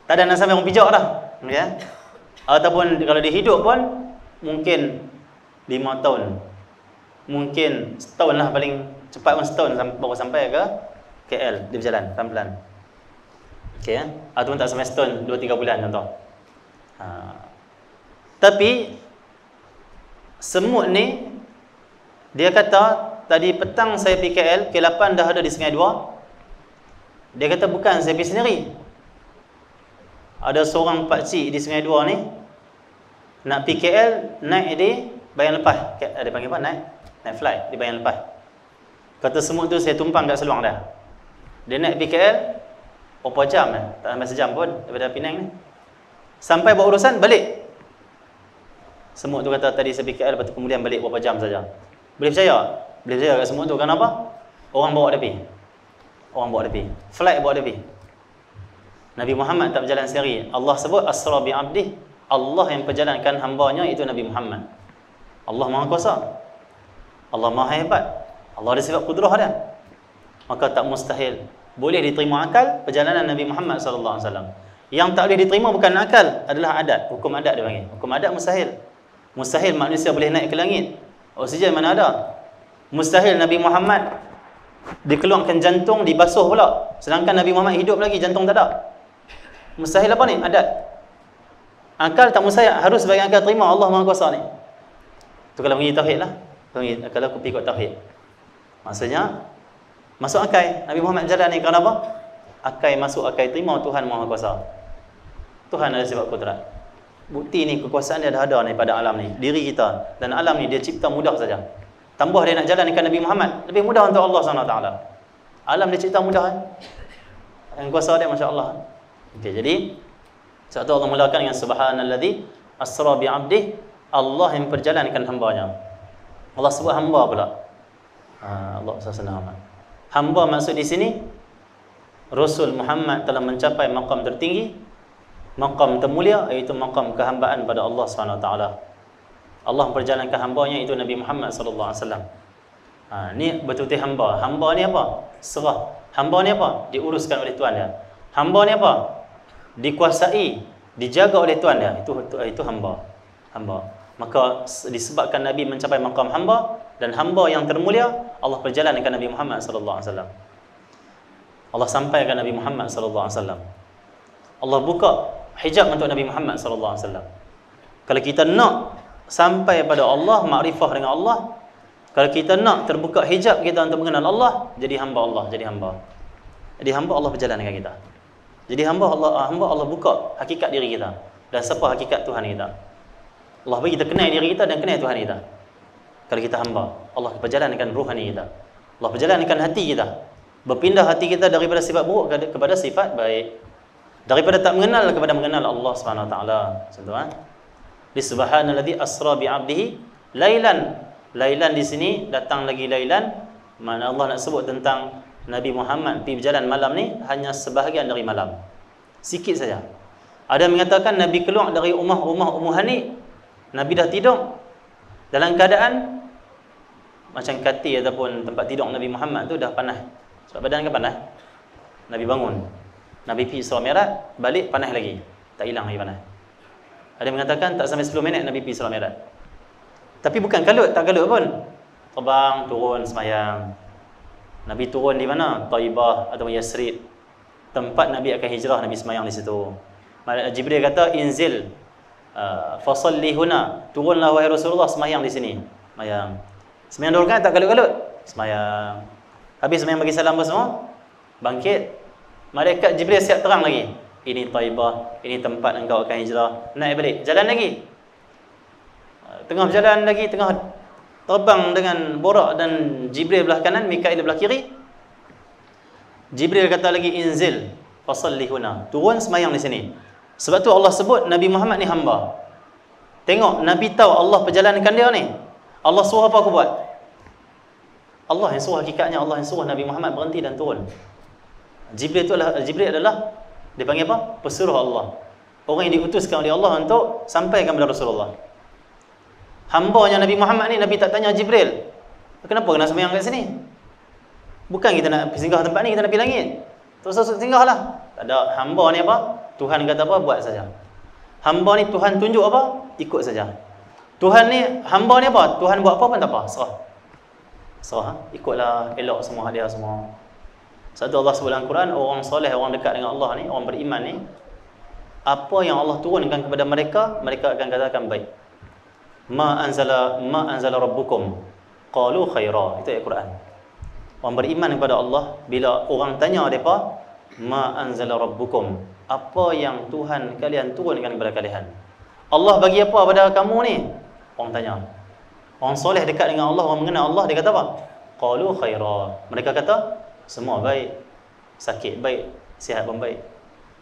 Tak ada nak sampai orang pijak dah. Okay? Ataupun kalau dia hidup pun, mungkin 5 tahun. Mungkin setahun lah, paling cepat pun setahun baru sampai ke KL. Dia berjalan pelan-pelan. Okay? Ataupun tak sampai setahun, 2-3 bulan contoh. Tapi semut ni, dia kata tadi petang saya pergi KL, K8 dah ada di Sungai Dua. Dia kata bukan saya pergi sendiri. Ada seorang pakcik di Sungai Dua ni nak pergi KL, naik di Bayan Lepas. Dia panggil apa? Naik flight di Bayan Lepas. Kata semut tu saya tumpang kat Seluang dah. Dia naik pergi KL berapa jam tak sampai sejam pun daripada Penang ni. Sampai buat urusan balik. Semut tu kata tadi saya pergi KL, lepas tu kemudian balik berapa jam saja. Boleh percaya? Boleh percaya kat semut tu. Kenapa? Orang bawa dia pergi. Orang bawa dia pergi. Flight bawa dia pergi. Nabi Muhammad tak berjalan sendiri. Allah sebut asra bi abdih. Allah yang perjalankan hambanya itu Nabi Muhammad. Allah Maha Kuasa. Allah Maha Hebat. Allah ada sifat kudrah dia. Maka tak mustahil. Boleh diterima akal perjalanan Nabi Muhammad sallallahu alaihi wasallam. Yang tak boleh diterima bukan akal, adalah adat. Hukum adat dia panggil. Hukum adat mustahil. Mustahil manusia boleh naik ke langit. Oksigen mana ada? Mustahil Nabi Muhammad dikeluarkan jantung, dibasuh pula. Sedangkan Nabi Muhammad hidup lagi, jantung tak ada. Mustahil apa ni? Adat. Akal tak mustahil, harus bagi akal terima Allah Maha Kuasa ni. Tu kalau pergi tauhid lah. Kalau aku pergi ikut tauhid. Maksudnya masuk akal. Nabi Muhammad jalan ni kerana apa? Akal masuk, akal terima Tuhan Maha Kuasa. Tuhan ada sifat kudrat. Bukti ni kekuasaan dia dah ada ni pada alam ni, diri kita. Dan alam ni dia cipta mudah saja. Tambah dia nak jalan dengan Nabi Muhammad, lebih mudah untuk Allah SWT. Alam dia cipta mudah yang kuasa dia masya-Allah. Okey, jadi satu Allah mulakan dengan subhanalladzi asra bi 'abdih, Allah yang perjalankan hamba-Nya. Allah sebut hamba pula. Allah SWT. Hamba maksud di sini Rasul Muhammad telah mencapai maqam tertinggi, maqam termulia, iaitu maqam kehambaan pada Allah SWT. Allah memperjalankan hamba-Nya itu Nabi Muhammad sallallahu alaihi wasallam. Ni betul-betul hamba. Hamba ni apa? Serah. Hamba ni apa? Diuruskan oleh Tuhan dia. Hamba ni apa? Dikuasai, dijaga oleh Tuhan dia. Itu hamba. Hamba. Maka disebabkan Nabi mencapai maqam hamba, dan hamba yang termulia, Allah perjalankan Nabi Muhammad sallallahu alaihi wasallam. Allah sampaikan Nabi Muhammad sallallahu alaihi wasallam. Allah buka hijab untuk Nabi Muhammad sallallahu alaihi wasallam. Kalau kita nak sampai pada Allah, makrifah dengan Allah, kalau kita nak terbuka hijab kita untuk mengenal Allah, jadi hamba Allah, jadi hamba. Jadi hamba Allah berjalan dengan kita. Jadi hamba Allah buka hakikat diri kita. Dan siapa hakikat Tuhan kita. Allah bagi kita kenal diri kita dan kenal Tuhan kita. Kalau kita hamba, Allah perjalankan rohani kita. Allah perjalankan hati kita. Berpindah hati kita daripada sifat buruk kepada sifat baik. Daripada tak mengenal kepada mengenal Allah Subhanahu wa taala. Contoh Di subhanalladzi asra bi 'abdihi lailan. Lailan di sini datang lagi lailan, mana Allah nak sebut tentang Nabi Muhammad pergi berjalan malam ni hanya sebahagian dari malam. Sikit saja. Ada yang mengatakan Nabi keluar dari rumah Ummu Hani, Nabi dah tidur dalam keadaan macam katil ataupun tempat tidur Nabi Muhammad tu dah panas. Sebab badan kan panas. Nabi bangun. Nabi pergi Isra Mi'raj, balik panas lagi. Tak hilang lagi panas. Ada yang mengatakan tak sampai 10 minit Nabi pergi Isra Mi'raj. Tapi bukan kalut, tak kalut pun. Terbang, turun, semayang. Nabi turun di mana? Taibah atau Yasrib. Tempat Nabi akan hijrah, Nabi semayang di situ. Jibril kata, inzil fasalli huna. Turunlah wahai Rasulullah, semayang di sini. Semayang. Semayang 2 rakaat tak kalut-kalut. Semayang. Habis semayang bagi salam apa semua? Bangkit. Malaikat Jibril siap terang lagi. Ini Taibah, ini tempat engkau akan hijrah. Naik balik, jalan lagi. Tengah berjalan lagi, tengah terbang dengan borak dan Jibril belah kanan, Mikail belah kiri. Jibril kata lagi, inzil fasalli huna. Turun semayang di sini. Sebab tu Allah sebut Nabi Muhammad ni hamba. Tengok, Nabi tahu Allah perjalankan dia ni. Allah suruh apa aku buat? Allah yang suruh, hakikatnya Allah yang suruh Nabi Muhammad berhenti dan turun. Jibril adalah dipanggil apa? Pesuruh Allah. Orang yang diutuskan oleh Allah untuk sampaikan kepada Rasulullah. Hambanya Nabi Muhammad ni, Nabi tak tanya Jibril, kenapa kena sembahyang kat sini? Bukan kita nak singgah tempat ni, kita nak pergi langit. Terus singgahlah. Tak ada. Hamba ni apa? Tuhan kata apa, buat saja. Hamba ni Tuhan tunjuk apa, ikut saja. Tuhan ni, hamba ni apa? Tuhan buat apa pun tak apa, serah. Serah, ikutlah, elok semua hadiah semua. Satu Allah sebut dalam Quran, orang soleh, orang dekat dengan Allah ni, orang beriman ni, apa yang Allah turunkan kepada mereka, mereka akan katakan baik. Ma anzala rabbukum qalu khaira. Itu ayat Quran. Orang beriman kepada Allah, bila orang tanya mereka, ma anzala rabbukum, apa yang Tuhan kalian turunkan kepada kalian, Allah bagi apa pada kamu ni? Orang tanya. Orang soleh dekat dengan Allah, orang mengenal Allah, dia kata apa? Qalu khaira. Mereka kata semua baik. Sakit baik, sihat pun baik.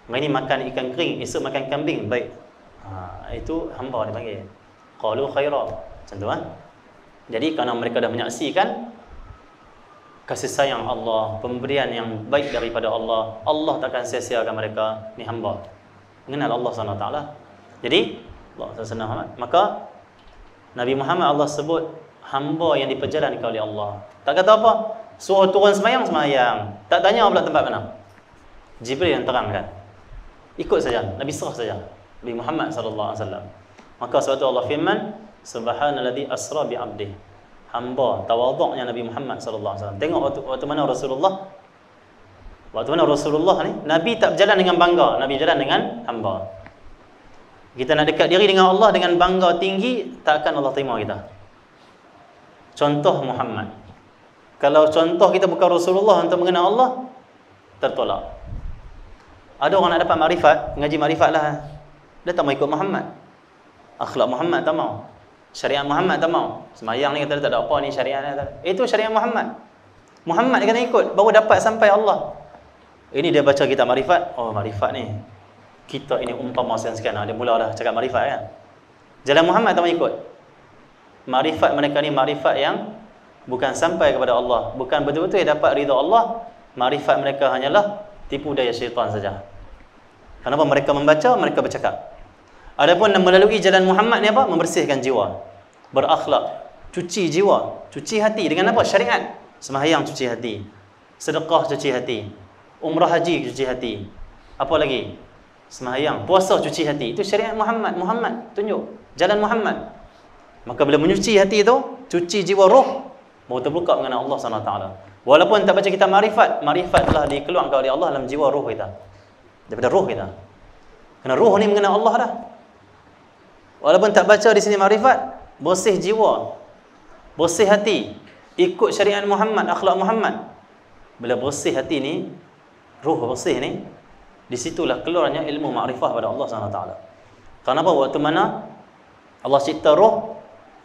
Hari ni makan ikan kering, esok makan kambing, baik. Itu hamba dia panggil. Qalu khaira. Macam tu Jadi kerana mereka dah menyaksikan kasih sayang Allah, pemberian yang baik daripada Allah, Allah takkan sia-siakan mereka. Ni hamba mengenal Allah SWT. Jadi Allah SWT, maka Nabi Muhammad Allah sebut hamba yang diperjalankan oleh Allah. Tak kata apa, suruh turun semayang, tak tanya pula tempat mana. Jibril yang terangkan, ikut saja, Nabi serah saja, Nabi Muhammad SAW. Maka sebab tu Allah firman, subhanalladzi asra bi 'abdihi. Hamba, tawaduknya Nabi Muhammad SAW. Tengok waktu mana Rasulullah. Waktu mana Rasulullah ni, Nabi tak berjalan dengan bangga, Nabi berjalan dengan hamba. Kita nak dekat diri dengan Allah dengan bangga tinggi, takkan Allah terima kita. Contoh Muhammad. Kalau contoh kita bukan Rasulullah untuk mengenal Allah, tertolak. Ada orang nak dapat makrifat, ngaji makrifat lah, dia tak mau ikut Muhammad. Akhlak Muhammad tak mau. Syariat Muhammad tak mau. Semayang ni kata tak ada apa ni syariat ni. Itu syariat Muhammad. Muhammad dia kena ikut, baru dapat sampai Allah. Ini dia baca kitab makrifat. Oh, makrifat ni, kita ini umpama sekian. Dia mula dah cakap makrifat kan. Jalan Muhammad tak mau ikut. Makrifat mereka ni makrifat yang bukan sampai kepada Allah, bukan betul-betul dapat ridha Allah. Makrifat mereka hanyalah tipu daya syaitan saja. Kenapa mereka membaca, mereka bercakap. Adapun melalui jalan Muhammad ni apa? Membersihkan jiwa, berakhlak, cuci jiwa, cuci hati dengan apa? Syariat. Sembahyang cuci hati, sedekah cuci hati, umrah haji cuci hati. Apa lagi? Sembahyang, puasa cuci hati. Itu syariat Muhammad. Muhammad tunjuk jalan Muhammad. Maka bila menyuci hati itu, cuci jiwa roh, baru terbuka mengenal Allah SWT. Walaupun tak baca kitab makrifat, makrifat telah dikeluarkan oleh Allah dalam jiwa roh kita, daripada roh kita. Kerana roh ni mengenal Allah dah. Walaupun tak baca di sini makrifat, bersih jiwa, bersih hati, ikut syariat Muhammad, akhlak Muhammad. Bila bersih hati ni, roh bersih ni, di situlah keluarnya ilmu makrifah pada Allah SWT. Kenapa? Waktu mana Allah cipta roh,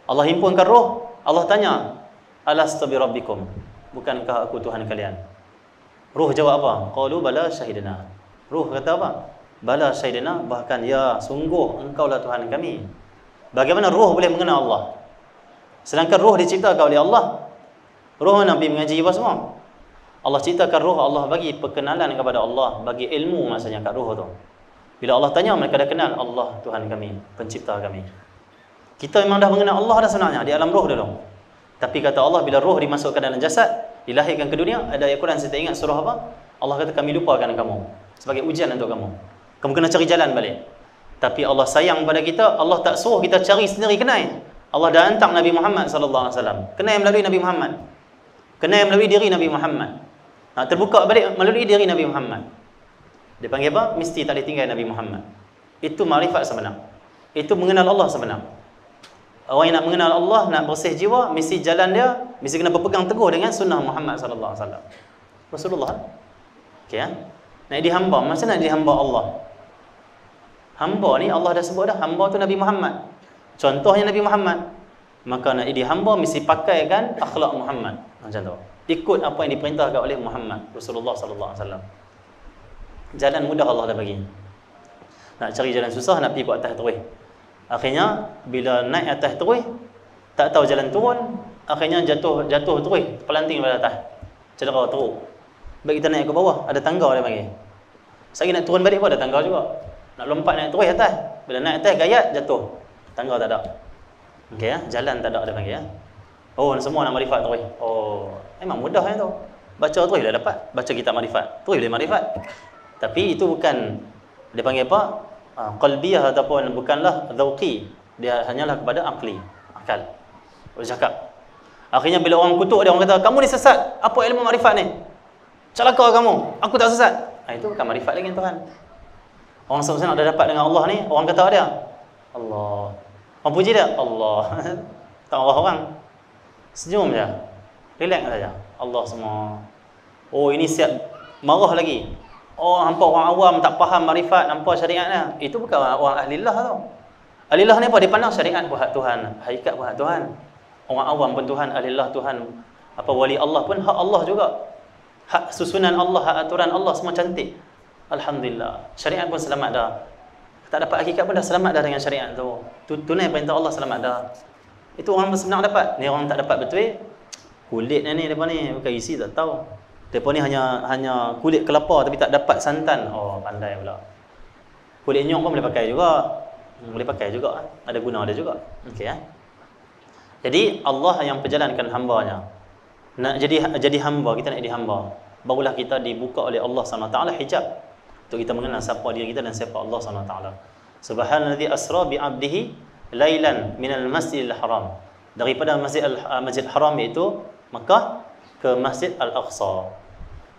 Allah himpunkan roh, Allah tanya, alastu bi rabbikum, bukankah aku Tuhan kalian? Roh jawab apa? Qalu bala syahidna. Roh kata apa? Bala syahidna, bahkan ya sungguh engkaulah Tuhan kami. Bagaimana roh boleh mengenal Allah? Sedangkan roh diciptakan oleh Allah. Roh Nabi mengaji apa semua? Allah ciptakan roh, Allah bagi perkenalan kepada Allah, bagi ilmu maksudnya kat roh tu. Bila Allah tanya, mereka dah kenal Allah Tuhan kami, pencipta kami. Kita memang dah mengenal Allah dah sebenarnya di alam roh dulu. Tapi kata Allah, bila roh dimasukkan dalam jasad, dilahirkan ke dunia, ada ayat Quran saya tak ingat surah apa. Allah kata kami lupakan kamu sebagai ujian untuk kamu. Kamu kena cari jalan balik. Tapi Allah sayang pada kita, Allah tak suruh kita cari sendiri kenal. Allah dah hantar Nabi Muhammad sallallahu alaihi wasallam. Kenal melalui Nabi Muhammad. Kenal melalui diri Nabi Muhammad. Terbuka balik melalui diri Nabi Muhammad. Dia panggil apa? Mesti tak boleh tinggal Nabi Muhammad. Itu makrifat sebenar. Itu mengenal Allah sebenar. Orang yang nak mengenal Allah, nak bersih jiwa, mesti jalan dia, mesti kena berpegang teguh dengan sunnah Muhammad sallallahu alaihi wasallam. Rasulullah. Okey, nak jadi hamba, macam mana jadi hamba Allah? Hamba ni Allah dah sebut dah, hamba tu Nabi Muhammad. Contohnya Nabi Muhammad. Maka nak jadi hamba mesti pakaikan akhlak Muhammad. Macam tu. Ikut apa yang diperintahkan oleh Muhammad Rasulullah sallallahu alaihi wasallam. Jalan mudah Allah dah bagi. Nak cari jalan susah, nak pergi ke atas terus. Akhirnya bila naik atas terus, tak tahu jalan turun, akhirnya jatuh terus, pelanting pada atas. Cedera teruk. Baik kita naik ke bawah, ada tangga dia panggil. Sekali nak turun balik pun ada tangga juga. Nak lompat naik terus atas. Bila naik atas gayat jatuh. Tangga tak ada. Okey ya, jalan tak ada dia panggil ya. Oh, semua nak makrifat terus. Oh, memang mudah yang tu. Baca terus dah dapat. Baca kitab makrifat. Terus boleh makrifat. Tapi itu bukan dia panggil apa? Qalbiyah ataupun bukanlah dzauqi. Dia hanyalah kepada akli, akal. Boleh cakap. Akhirnya bila orang kutuk dia, orang kata, "Kamu ni sesat. Apa ilmu makrifat ni? Celaka kamu. Aku tak sesat." Itu bukan makrifat lagi Tuhan. Orang sebenarnya dah dapat dengan Allah ni, orang kata dia, Allah. Orang puji dia, Allah. Tak marah orang. Senyum je. Relax saja. Allah semua. Oh, ini siap marah lagi. Oh, hampa orang awam tak faham makrifat, nampak syariatnya. Itu bukan orang ahlillah tu. Ahlillah ni apa? Dia pandang syariat pun hak Tuhan, hakikat pun hak Tuhan. Orang awam pun Tuhan, ahlillah Tuhan. Apa wali Allah pun hak Allah juga. Hak susunan Allah, hak aturan Allah semua cantik. Alhamdulillah. Syariat pun selamat dah. Tak dapat hakikat pun dah selamat dah dengan syariat tu. Tunai perintah Allah selamat dah. Itu orang sebenar dapat. Ni orang tak dapat betul. Kulitnya ni depa ni bukan isi tak tahu. Depa ni hanya kulit kelapa tapi tak dapat santan. Oh, pandai pula. Kulit nyok pun boleh pakai juga. Boleh pakai juga. Ada guna dia juga. Okey ya. Jadi Allah yang perjalankan hamba-Nya. Nak jadi hamba, kita nak jadi hamba. Barulah kita dibuka oleh Allah SWT hijab untuk kita mengenal siapa diri kita dan siapa Allah SWT. Subhanallazi asra bi 'abdihi lailan minal masjidil haram. Daripada Masjid Haram iaitu Makkah ke Masjid Al-Aqsa.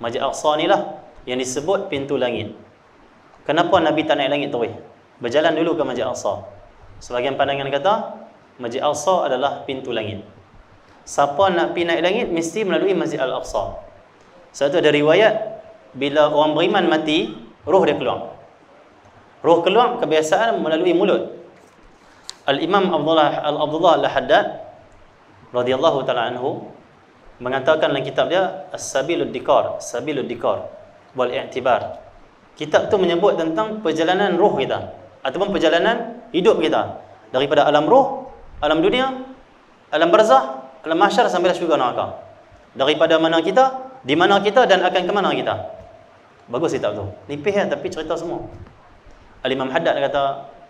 Masjid Al-Aqsa inilah yang disebut pintu langit. Kenapa Nabi tak naik langit terus? Berjalan dulu ke Masjid Al-Aqsa. Sebagian pandangan kata Masjid Al-Aqsa adalah pintu langit. Siapa nak pergi naik langit mesti melalui Masjid Al-Aqsa. Satu ada riwayat bila orang beriman mati, roh dia keluar. Roh keluar kebiasaan melalui mulut. Al-Imam Abdullah Al-Haddad radhiyallahu taala anhu mengatakan dalam kitab dia As-Sabilud Dikar wal I'tibar. Kitab tu menyebut tentang perjalanan roh kita ataupun perjalanan hidup kita daripada alam roh, alam dunia, alam barzah, alam mahsyar sampai syurga neraka. Daripada mana kita, di mana kita dan akan ke mana kita. Bagus kitab tu. Nipis kan tapi cerita semua. Al-Imam Haddad kata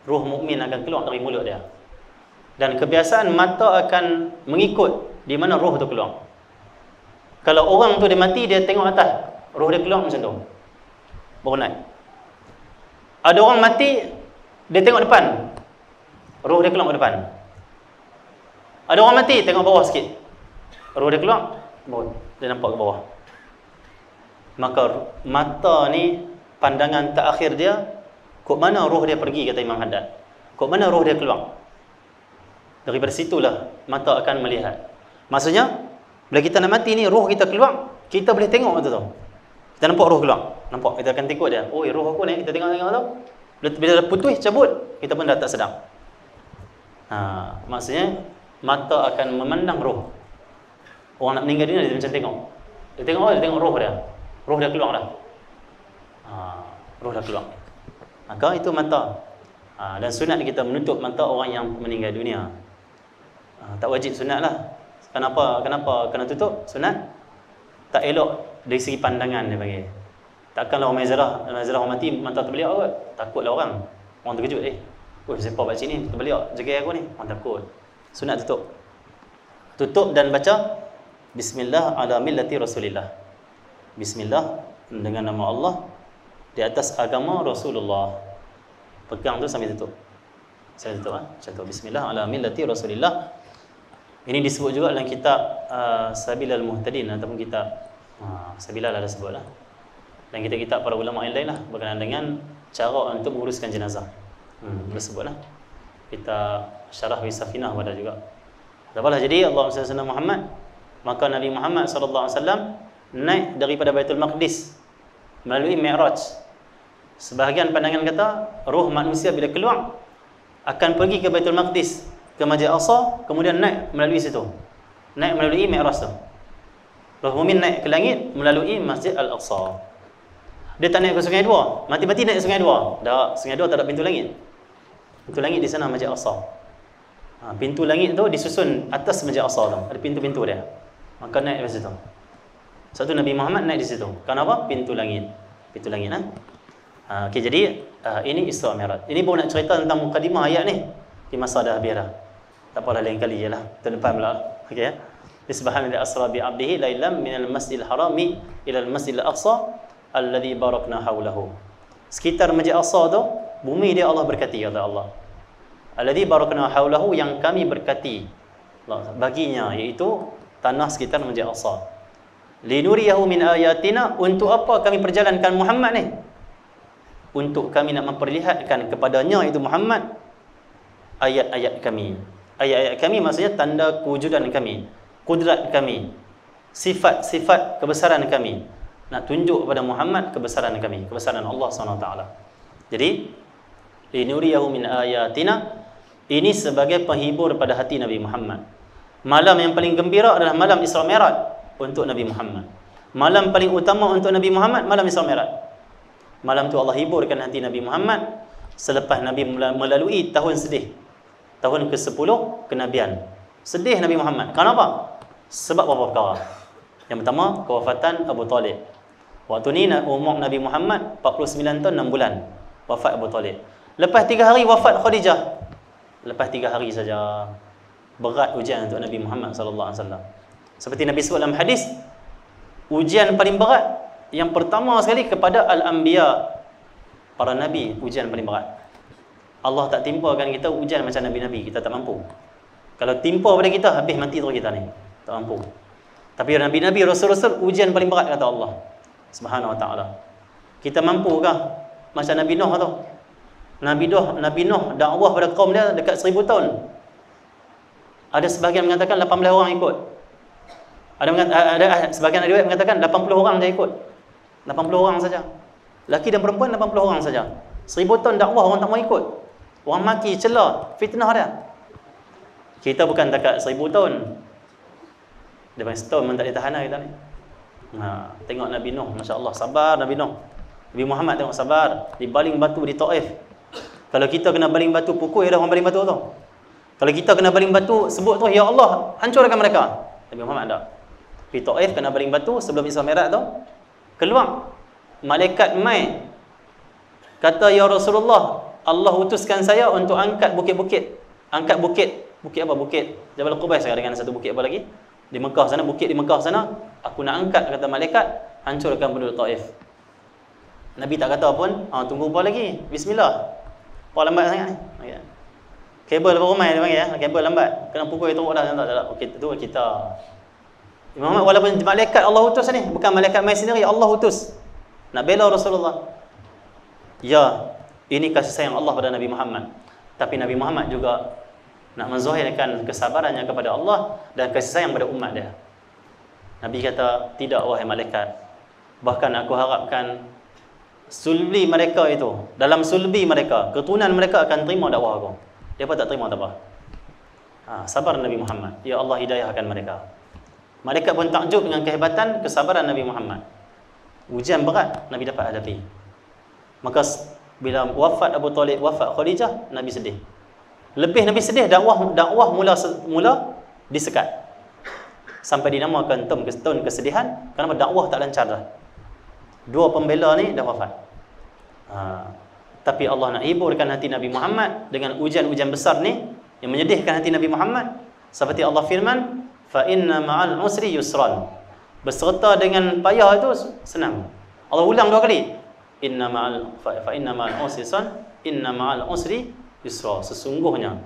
roh mukmin akan keluar dari mulut dia. Dan kebiasaan mata akan mengikut di mana roh tu keluar. Kalau orang tu dia mati, dia tengok atas, roh dia keluar macam tu, baru naik. Ada orang mati, dia tengok depan, roh dia keluar ke depan. Ada orang mati, tengok bawah sikit, roh dia keluar, baru dia nampak ke bawah. Maka mata ni pandangan terakhir dia, kok mana roh dia pergi, kata Imam Haddad. Kok mana roh dia keluar. Daripada situlah mata akan melihat. Maksudnya bila kita nak mati ni, roh kita keluar, kita boleh tengok tu tu. Kita nampak roh keluar. Nampak, kita akan tengok dia. Oh, roh aku ni, kita tengok-tengok tu. Bila dah putus, cabut, kita pun dah tak sedar. Maksudnya, mata akan memandang roh. Orang nak meninggal dunia, dia macam tengok. Dia tengok roh dia. Roh dia keluar dah. Roh dah keluar. Maka itu mata. Dan sunat kita menutup mata orang yang meninggal dunia. Tak wajib sunat lah. Kenapa kena tutup? Sunat. Tak elok dari segi pandangan dia panggil. Takkanlah orang Maizarah orang mati mantap terbeliak kot. Takutlah orang. Orang terkejut, siapa baca ni terbeliak jaga aku ni. Orang takut. Sunat tutup. Tutup dan baca Bismillah ala millati Rasulillah. Bismillah dengan nama Allah di atas agama Rasulullah. Pegang tu sambil tutup. Saya tutup macam tu. Bismillah ala millati Rasulillah. Ini disebut juga dalam kitab Sabilal Muhtadin ataupun kitab Sabilal ada sebut lah. Dan kitab-kitab para ulama yang lain lah berkenaan dengan cara untuk menguruskan jenazah. Boleh sebut lah. Kita syarah Wisafinah pada juga. Apalah, jadi Allah SWT Muhammad, maka Nabi Muhammad SAW naik daripada Baitul Maqdis melalui Mi'raj. Sebahagian pandangan kata roh manusia bila keluar akan pergi ke Baitul Maqdis, ke Masjid Aqsa, kemudian naik melalui situ. Naik melalui Mi'raj tu. Roh mukmin naik ke langit melalui Masjid Al-Aqsa. Dia tak naik ke Sungai Dua. Mati-mati naik ke Sungai Dua. Dah, Sungai Dua tak ada pintu langit. Pintu langit di sana Masjid Aqsa. Pintu langit tu disusun atas Masjid Aqsa tu. Ada pintu-pintu dia. Maka naik di situ. Satu Nabi Muhammad naik di situ. Kenapa? Pintu langit. Pintu langit Okey, jadi ini Isra Mi'raj. Ini baru nak cerita tentang mukadimah ayat ni. Di masa dah habis dah. Tak apalah, lain kali jelah. Tahun depan pula. Okey ya. Subhanallahi asra bi 'abdihi lailan minal masjidil harami ila al-masjidil aqsa alladhi barakna haulahu. Sekitar Masjid Aqsa tu, bumi dia Allah berkati, kata Allah. Alladhi barakna haulahu, yang kami berkati baginya, iaitu tanah sekitar Masjid Aqsa. Linuriyahu min ayatina, untuk apa kami perjalankan Muhammad ni? Untuk kami nak memperlihatkan kepadanya, itu Muhammad, ayat-ayat kami. Ayat-ayat kami maksudnya tanda kewujudan kami, kudrat kami, sifat-sifat kebesaran kami. Nak tunjuk kepada Muhammad kebesaran kami, kebesaran Allah SWT. Jadi linuriyahu min ayatina, ini sebagai penghibur pada hati Nabi Muhammad. Malam yang paling gembira adalah malam Isra Mi'raj untuk Nabi Muhammad. Malam paling utama untuk Nabi Muhammad, malam Isra Mi'raj. Malam tu Allah hiburkan hati Nabi Muhammad selepas Nabi melalui tahun sedih, tahun ke-10 kenabian. Sedih Nabi Muhammad. Kenapa? Sebab beberapa perkara. Yang pertama, kewafatan Abu Talib. Waktu ni umur Nabi Muhammad 49 tahun 6 bulan. Wafat Abu Talib. Lepas 3 hari wafat Khadijah. Lepas 3 hari saja. Berat ujian untuk Nabi Muhammad SAW. Seperti Nabi sebut dalam hadis, ujian paling berat yang pertama sekali kepada Al-Anbiya, para Nabi, ujian paling berat. Allah tak timpakan kita ujian macam Nabi-Nabi, kita tak mampu. Kalau timpa pada kita, habis mati terus kita ni. Tak mampu. Tapi Nabi-Nabi, Rasul-Rasul, ujian paling berat kata Allah Subhanahu Wa Ta'ala. Kita mampukah macam Nabi Nuh tu? Nabi Nuh dakwah pada kaum dia dekat 1000 tahun. Ada sebahagian mengatakan 18 orang ikut. Ada sebahagian riwayat mengatakan 80 orang saja ikut. 80 orang saja. Laki dan perempuan 80 orang saja. 1000 tahun dakwah orang tak mau ikut. Orang maki, celah, fitnah dia. Kita bukan dekat 1000 tahun. Dia panggil setahun memang tak boleh tahan lah kita ni. Tengok Nabi Nuh, Masya Allah, sabar Nabi Nuh. Nabi Muhammad tengok sabar, dibaling batu di Taif. Kalau kita kena baling batu, pukul dah orang baling batu tu. Kalau kita kena baling batu, sebut tu, Ya Allah, hancurkan mereka. Nabi Muhammad tak. Di Taif kena baling batu sebelum Isra Mi'raj tu. Keluar malaikat mai, kata, Ya Rasulullah, Allah utuskan saya untuk angkat bukit-bukit. Angkat bukit apa? Bukit Jabal Qubais dengan satu bukit apa lagi? Di Mekah sana, bukit di Mekah sana. Aku nak angkat, kata malaikat, hancurkan penduduk Taif. Nabi tak kata pun, tunggu apa lagi? Bismillah. Apa lambat sangat ni? Okay. Kabel berapa ramai dia panggil ya? Kabel lambat. Kena pukul itu dah. Tak. Okey, itu kita. Imam Muhammad walaupun malaikat Allah utus ni, bukan malaikat mai sendiri, Allah utus. Nak bela Rasulullah. Ya, ini kasih sayang Allah pada Nabi Muhammad. Tapi Nabi Muhammad juga nak menzahirkan kesabarannya kepada Allah dan kasih sayang pada umat dia. Nabi kata, tidak wahai malaikat. Bahkan aku harapkan sulbi mereka itu, dalam sulbi mereka, keturunan mereka akan terima dakwah aku. Dia pun tak terima tak apa. Sabar Nabi Muhammad. Ya Allah hidayahkan mereka. Malaikat pun takjub dengan kehebatan kesabaran Nabi Muhammad. Ujian berat Nabi dapat hadapi. Maka bila wafat Abu Talib, wafat Khadijah, Nabi sedih. Lebih Nabi sedih, dakwah mula disekat. sampai dinamakan tahun kesedihan. Kenapa? Dakwah tak lancar dah. Dua pembela ni dah wafat. Tapi Allah nak hiburkan hati Nabi Muhammad dengan ujian-ujian besar ni yang menyedihkan hati Nabi Muhammad. Seperti Allah firman, fa inna ma'al usri yusran. Berserta dengan payah itu senang. Allah ulang 2 kali. Fa inna ma'al usri yusran, inna ma'al usri yusra. Sesungguhnya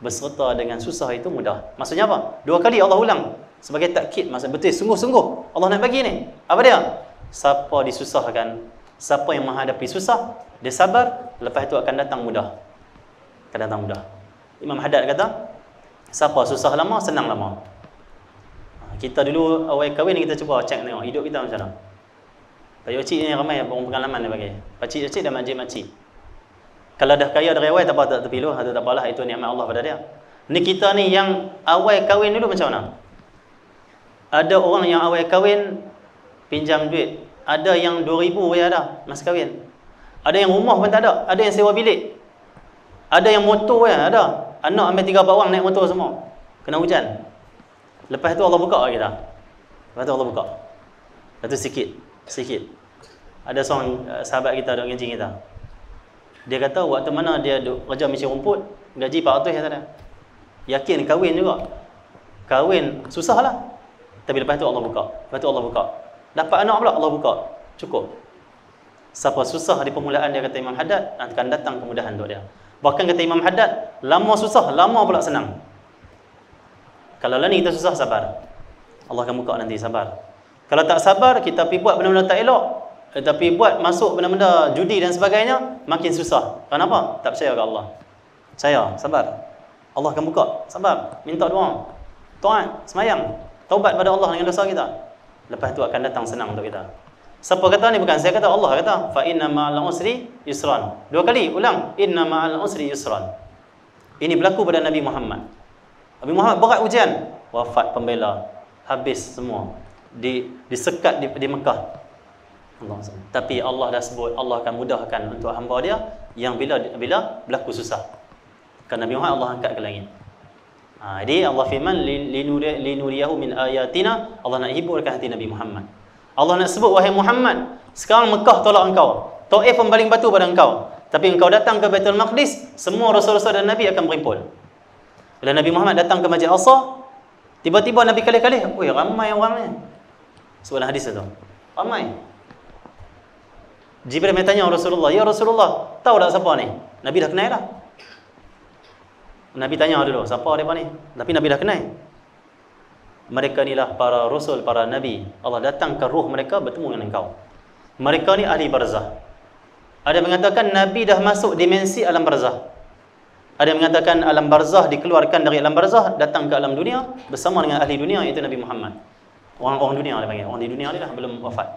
berserta dengan susah itu mudah. Maksudnya apa? 2 kali Allah ulang sebagai takkid, maksud betul sungguh-sungguh Allah nak bagi ni. Apa dia? Siapa disusahkan, siapa yang menghadapi susah, dia sabar, lepas itu akan datang mudah. Akan datang mudah. Imam Haddad kata, siapa susah lama, senang lama. Kita dulu awal kahwin kita cuba cek tengok hidup kita macam mana. Pakcik ni ramai pengalaman dia bagi. Pakcik dan makcik-makcik. Kalau dah kaya dari awal tak apa, tak terpilu, atau tak apalah, itu nikmat Allah pada dia. Ni kita ni yang awal kahwin dulu macam mana? Ada orang yang awal kahwin pinjam duit, ada yang 2,000 ya ada masa kahwin. Ada yang rumah pun tak ada, ada yang sewa bilik. Ada yang motor ya ada. Anak ambil 3-4 orang naik motor semua. Kena hujan. Lepas tu Allah buka kita. Lepas tu Allah buka. Lepas tu sikit. Ada seorang sahabat kita duk ngaji kita. Dia kata waktu mana dia duk kerja mesin rumput, gaji 400 ya ada. Yakin kahwin juga. Kahwin susahlah. Tapi lepas tu Allah buka. Lepas tu Allah buka. Dapat anak pula Allah buka. Cukup. Siapa susah di permulaan, dia kata Imam Haddad, akan datang kemudahan untuk dia. Bahkan kata Imam Haddad, lama susah, lama pula senang. Kalau lah ni kita susah, sabar. Allah akan buka nanti, sabar. Kalau tak sabar, kita pergi buat benda-benda tak elok, tapi buat masuk benda-benda judi dan sebagainya, makin susah. Kenapa? Tak percaya ke Allah. Percaya, sabar. Allah akan buka, sabar. Minta doa, taat, semayang, taubat pada Allah dengan dosa kita. Lepas tu akan datang senang untuk kita. Siapa kata ni? Bukan saya kata, Allah kata, fa inna ma'al usri yusran. 2 kali ulang, inna ma'al usri yusran. Ini berlaku pada Nabi Muhammad. Nabi Muhammad berat ujian, wafat pembela, habis semua, disekat di Mekah. Tapi Allah dah sebut, Allah akan mudahkan untuk hamba dia yang bila berlaku susah. Kan Nabi Muhammad Allah angkat ke langit. Jadi Allah firman, linuriyahu min ayatina. Allah nak hiburkan hati Nabi Muhammad. Allah nak sebut, wahai Muhammad, sekarang Mekah tolak engkau, Taif membaling batu pada engkau, tapi engkau datang ke Baitul Maqdis, semua rasul-rasul dan Nabi akan berimpul. Bila Nabi Muhammad datang ke Masjid Aqsa, tiba-tiba Nabi kalih-kalih, ramai orang ni. Sebuah hadis itu, ramai. Jibril bertanya Rasulullah, ya Rasulullah, tahu tak siapa ni? Nabi dah kenal dah. Nabi tanya dulu, siapa mereka ni? Tapi Nabi dah kenal. Mereka inilah para rasul, para nabi. Allah datangkan ruh mereka bertemu dengan engkau. Mereka ni ahli barzah. Ada yang mengatakan Nabi dah masuk dimensi alam barzah. Ada yang mengatakan alam barzah dikeluarkan dari alam barzah, datang ke alam dunia bersama dengan ahli dunia, iaitu Nabi Muhammad. Orang-orang dunia dia panggil. Orang di dunia ni lah belum wafat.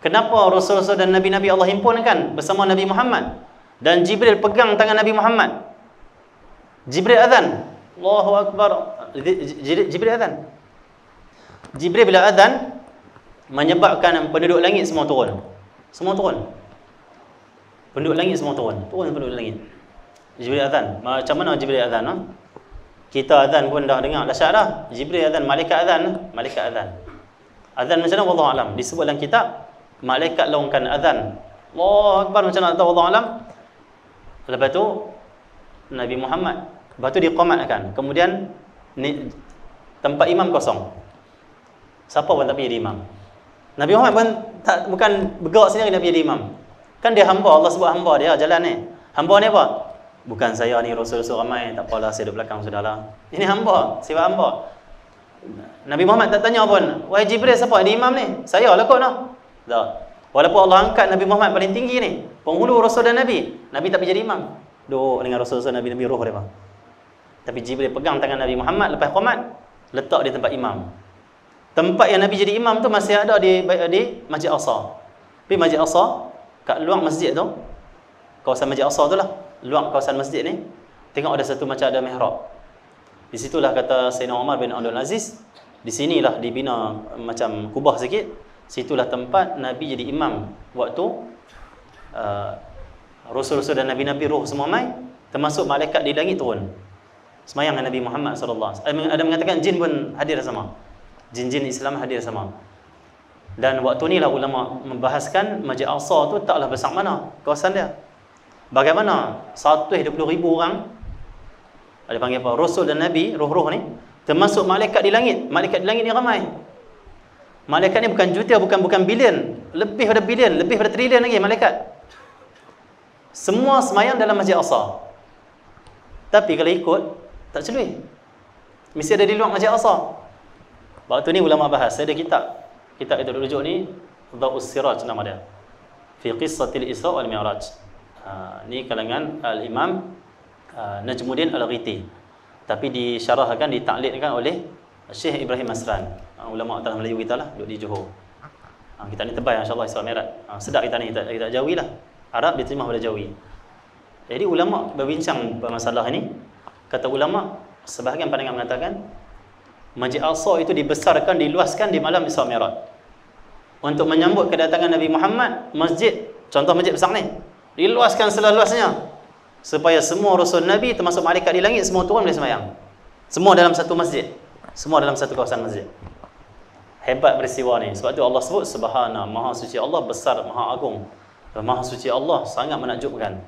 Kenapa rasul-rasul dan nabi-nabi Allah himpunkan bersama Nabi Muhammad? Dan Jibril pegang tangan Nabi Muhammad. Jibril azan. Allahu Akbar. Jibril azan. Jibril bila azan menyebabkan penduduk langit semua turun. Semua turun. Penduduk langit semua turun. Turun penduduk langit. Jibril azan. Macam mana Jibril azan? Kita azan pun dah dengar dahsyat dah. Jibril azan, malaikat azan. Malaikat azan. Azan macam mana? Wallahu alam. Disebut dalam kitab, malaikat laungkan azan. Allahu Akbar, macam mana tahu, wallahu alam. Lepas tu Nabi Muhammad, lepas tu diqamatkan. Kemudian tempat imam kosong. Siapa pun tak pergi jadi imam. Nabi Muhammad pun bukan bergerak sendiri nak jadi imam. Kan dia hamba, Allah sebut hamba dia jalan ni. Hamba ni apa? Bukan saya ni rasul-rasul ramai, tak apalah saya duduk belakang sudahlah. Ini hamba, sifat hamba. Nabi Muhammad tak tanya pun, wahai Jibril, siapa jadi imam ni? Saya lah kot noh. Tak. Walaupun Allah angkat Nabi Muhammad paling tinggi ni, penghulu rasul dan nabi, Nabi tak pergi jadi imam. Duduk dengan rasul-rasul nabi-nabi roh dia. Tapi Jibril pegang tangan Nabi Muhammad lepas qamat, letak di tempat imam. Tempat yang Nabi jadi imam tu masih ada di Masjid Aqsa. Tapi Masjid Aqsa, kat luar masjid tu, kawasan Masjid Aqsa tu lah, luar kawasan masjid ni, tengok ada satu macam ada mihrab. Di situlah kata Sayyidina Umar bin Abdul Aziz, di sinilah dibina macam kubah sikit. Situlah tempat Nabi jadi imam waktu rasul-rasul dan nabi-nabi roh semua mai, termasuk malaikat di langit turun semayang dengan Nabi Muhammad sallallahu alaihi wasallam. Ada mengatakan jin pun hadir sama. Jin-jin Islam hadir sama. Dan waktu ni lah ulama membahaskan Masjid Al-Aqsa tu taklah besar mana kawasan dia. Bagaimana 120,000 orang, ada panggil apa, Rasul dan Nabi, roh-roh ni, termasuk malaikat di langit. Malaikat di langit ni ramai. Malaikat ni bukan juta, bukan bilion, lebih pada bilion, lebih pada trilion lagi malaikat. Semua semayang dalam Masjid Al-Aqsa. Tapi kalau ikut, tak celui. Mesti ada di luar Masjid Al-Aqsa. Waktu ni ulama bahas, ada kitab itu rujuk ni Dha'us Siraj nama dia, fi qissatil Isra wal Mi'raj. Ni kalangan Al-Imam Najmuddin Al-Ghiti, tapi disyarahkan, ditaklidkan oleh Syekh Ibrahim Masran, ulama tanah Melayu kita lah, duduk di Johor. Kita ni tebal insya-Allah Isra Mi'raj. Sedap kita ni, kita Jawi lah. Arab diterima pada Jawi. Jadi ulama berbincang masalah ini. Kata ulama, sebahagian pandangan mengatakan Masjid Al-Aqsa itu dibesarkan, diluaskan di malam Isra Mi'raj untuk menyambut kedatangan Nabi Muhammad. Masjid, contoh masjid besar ni, diluaskan seluas-luasnya supaya semua Rasul Nabi termasuk malaikat di langit semua turun boleh sembahyang. Semua dalam satu masjid, semua dalam satu kawasan masjid. Hebat peristiwa ni. Sebab tu Allah sebut Subhana, Maha Suci Allah, besar, Maha Agung. Maha Suci Allah sangat menakjubkan.